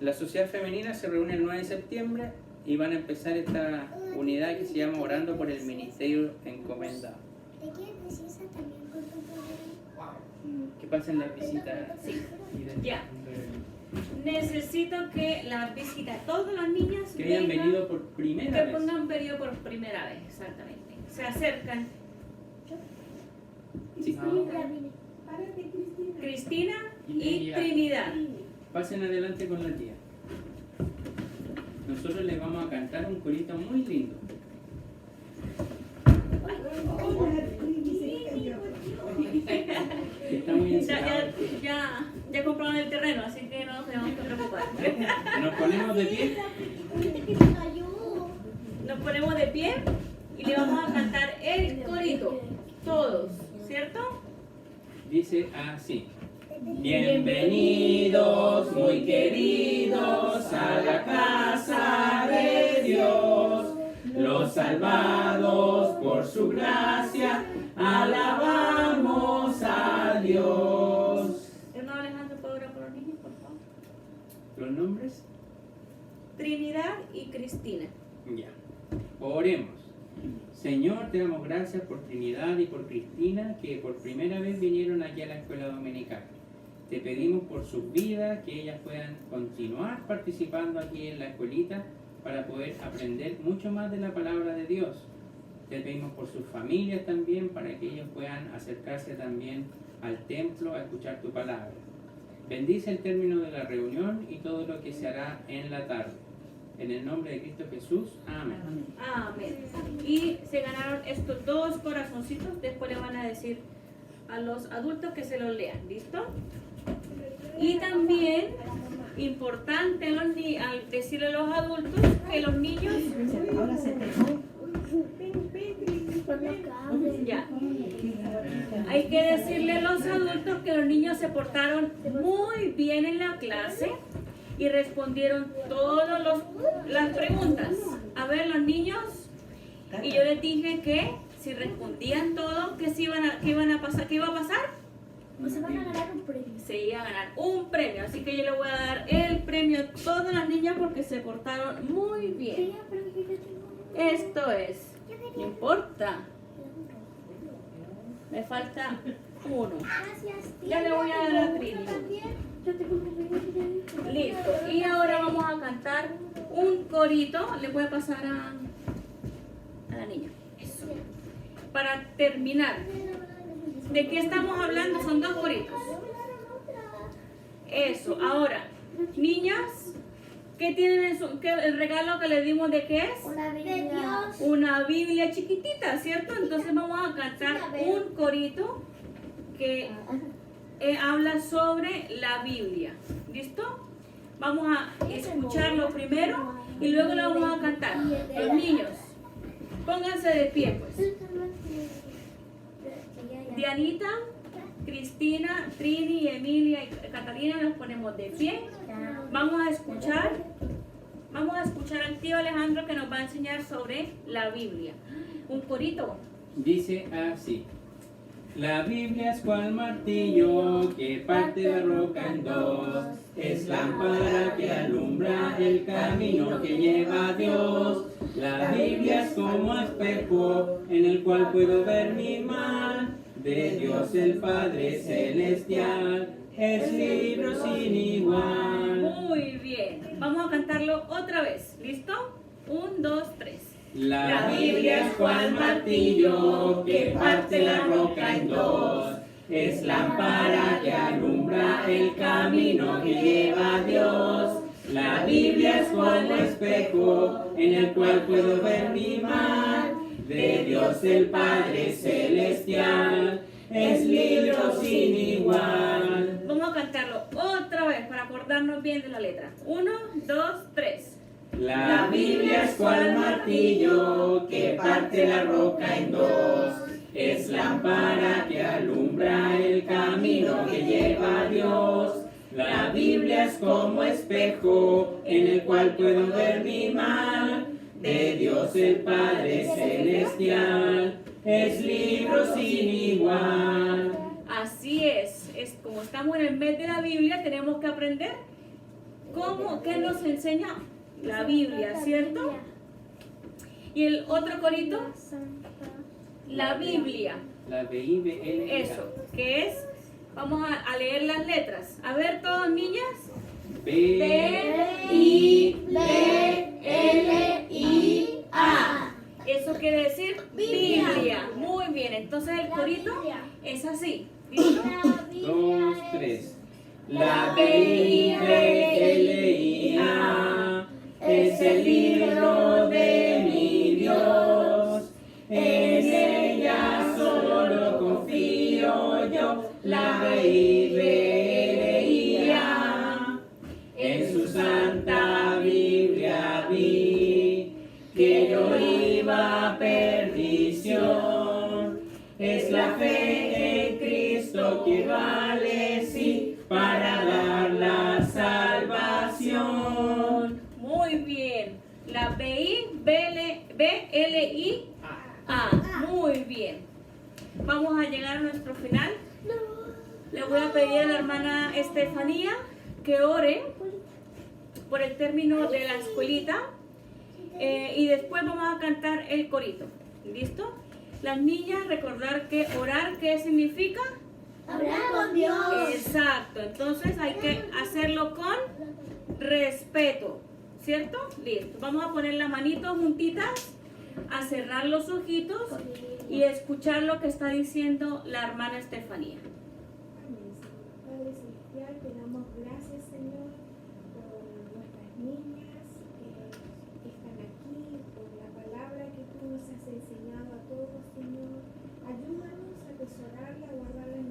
La sociedad femenina se reúne el 9 de septiembre y van a empezar esta unidad que se llama Orando por el Ministerio Encomendado. ¿Te quieres decir esa también con tu padre? ¿Qué pasa en las visitas? Sí. Ya. Necesito que las visitas, todas las niñas Que hayan vengan, venido por primera que vez. pongan periodo por primera vez, exactamente. Se acercan Sí. Ya vine. Párate, Cristina. Cristina y Trinidad. Trinidad. Pasen adelante con la tía. Nosotros les vamos a cantar un corito muy lindo. Que está muy encerrado. Ya compraron el terreno, así que no nos tenemos que preocupar. Nos ponemos de pie. Ahorita que se cayó. Nos ponemos de pie y le vamos a cantar el corito. Todos, ¿cierto? Dice así. Bienvenidos, muy queridos, a la casa de Dios. Los salvados por su gracia, alabamos a Dios. Hermano Alejandro, ¿puedo orar por los niños, por favor? ¿Los nombres? Trinidad y Cristina. Ya. Oremos. Señor, te damos gracias por Trinidad y por Cristina, que por primera vez vinieron aquí a la escuela dominical. Te pedimos por sus vidas que ellas puedan continuar participando aquí en la escuelita para poder aprender mucho más de la palabra de Dios. Te pedimos por sus familias también para que ellos puedan acercarse también al templo a escuchar tu palabra. Bendice el término de la reunión y todo lo que se hará en la tarde. En el nombre de Cristo Jesús. Amén. Amén. Y se ganaron estos 2 corazoncitos. Después le van a decir a los adultos que se los lean, ¿listo? Y también, importante al decirle a los adultos que los niños, Ahora se te fue. ya, hay que decirle a los adultos que los niños se portaron muy bien en la clase y respondieron todas las preguntas. A ver, los niños, y yo les dije que si respondían todo, ¿qué iba a pasar? O se van a ganar un premio. Se iba a ganar un premio, así que yo le voy a dar el premio a todas las niñas porque se portaron muy bien. Sí, pero yo tengo uno. Esto es, no importa, me falta uno. Gracias, tía. Ya le voy a dar a Yo Trini. también. Yo tengo un premio. Listo, y ahora vamos a cantar un corito. Le voy a pasar a la niña. Eso. Para terminar, ¿de qué estamos hablando? Son dos coritos. Eso, ahora, niñas, ¿qué tienen el regalo que le dimos de qué es? Una de Dios. Una Biblia chiquitita, ¿cierto? Entonces vamos a cantar un corito que habla sobre la Biblia. ¿Listo? Vamos a escucharlo primero y luego lo vamos a cantar. Los niños, pónganse de pie, pues. Dianita, Cristina, Trini, Emilia y Catalina nos ponemos de pie. Vamos a escuchar al tío Alejandro que nos va a enseñar sobre la Biblia. Un corito. Dice así. La Biblia es cual martillo que parte la roca en dos. Es lámpara que alumbra el camino que lleva a Dios. La Biblia es como espejo en el cual puedo ver mi mal. De Dios el Padre Celestial es libro sin igual. Muy bien. Vamos a cantarlo otra vez. ¿Listo? 1, 2, 3. La Biblia es cual martillo que parte la roca en dos. Es lámpara que alumbra el camino que lleva a Dios. La Biblia es como espejo en el cual puedo ver mi mal. De Dios el Padre Celestial es libro sin igual. Vamos a cantarlo otra vez para acordarnos bien de la letra. 1, 2, 3. La Biblia es cual martillo que parte la roca en dos. Es lámpara que alumbra el camino que lleva a Dios. La Biblia es como espejo en el cual puedo ver mi mal. De Dios el Padre Celestial es libro sin igual. Así es como estamos en el mes de la Biblia, tenemos que aprender qué nos enseña la Biblia, ¿cierto? Y el otro corito, la Biblia. La B-I-B-L. Eso, que es, vamos a leer las letras. A ver, todos niñas. B-I-B-L-I-A. Eso quiere decir Biblia. Biblia. Muy bien, entonces el La corito Biblia. es así. ¿Listo? Dos, tres. La B-I-B-L-I-A es el libro de mi Dios. En ella solo confío yo. La B-I-B-L-I-A. En su santa Biblia vi que yo iba a perdición. Es la fe en Cristo que vale, sí, para dar la salvación. Muy bien. La B-I-B-L-I-A. Muy bien. Vamos a llegar a nuestro final. Le voy a pedir a la hermana Estefanía que ore por el término de la escuelita y después vamos a cantar el corito. ¿Listo? Las niñas, recordar que orar, ¿qué significa? Hablar con Dios. Exacto, entonces hay que hacerlo con respeto, ¿cierto? Listo, vamos a poner las manitos juntitas, a cerrar los ojitos y escuchar lo que está diciendo la hermana Estefanía. Padre Celestial, te damos gracias, Señor, por nuestras niñas que están aquí, por la palabra que tú nos has enseñado a todos, Señor. Ayúdanos a atesorarla, a guardarla en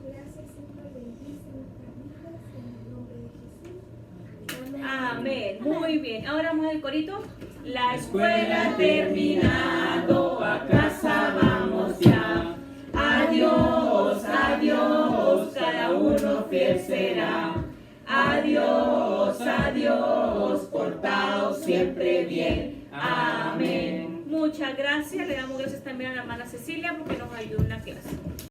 Gracias, Señor. Bendice nuestras vidas en el nombre de Jesús. Amén. Muy bien. Ahora vamos al corito. La Escuela ha terminado, a casa vamos ya. Adiós, adiós, cada uno fiel será. Adiós, adiós, portaos siempre bien. Amén. Muchas gracias. Le damos gracias también a la hermana Cecilia porque nos ayudó en la clase.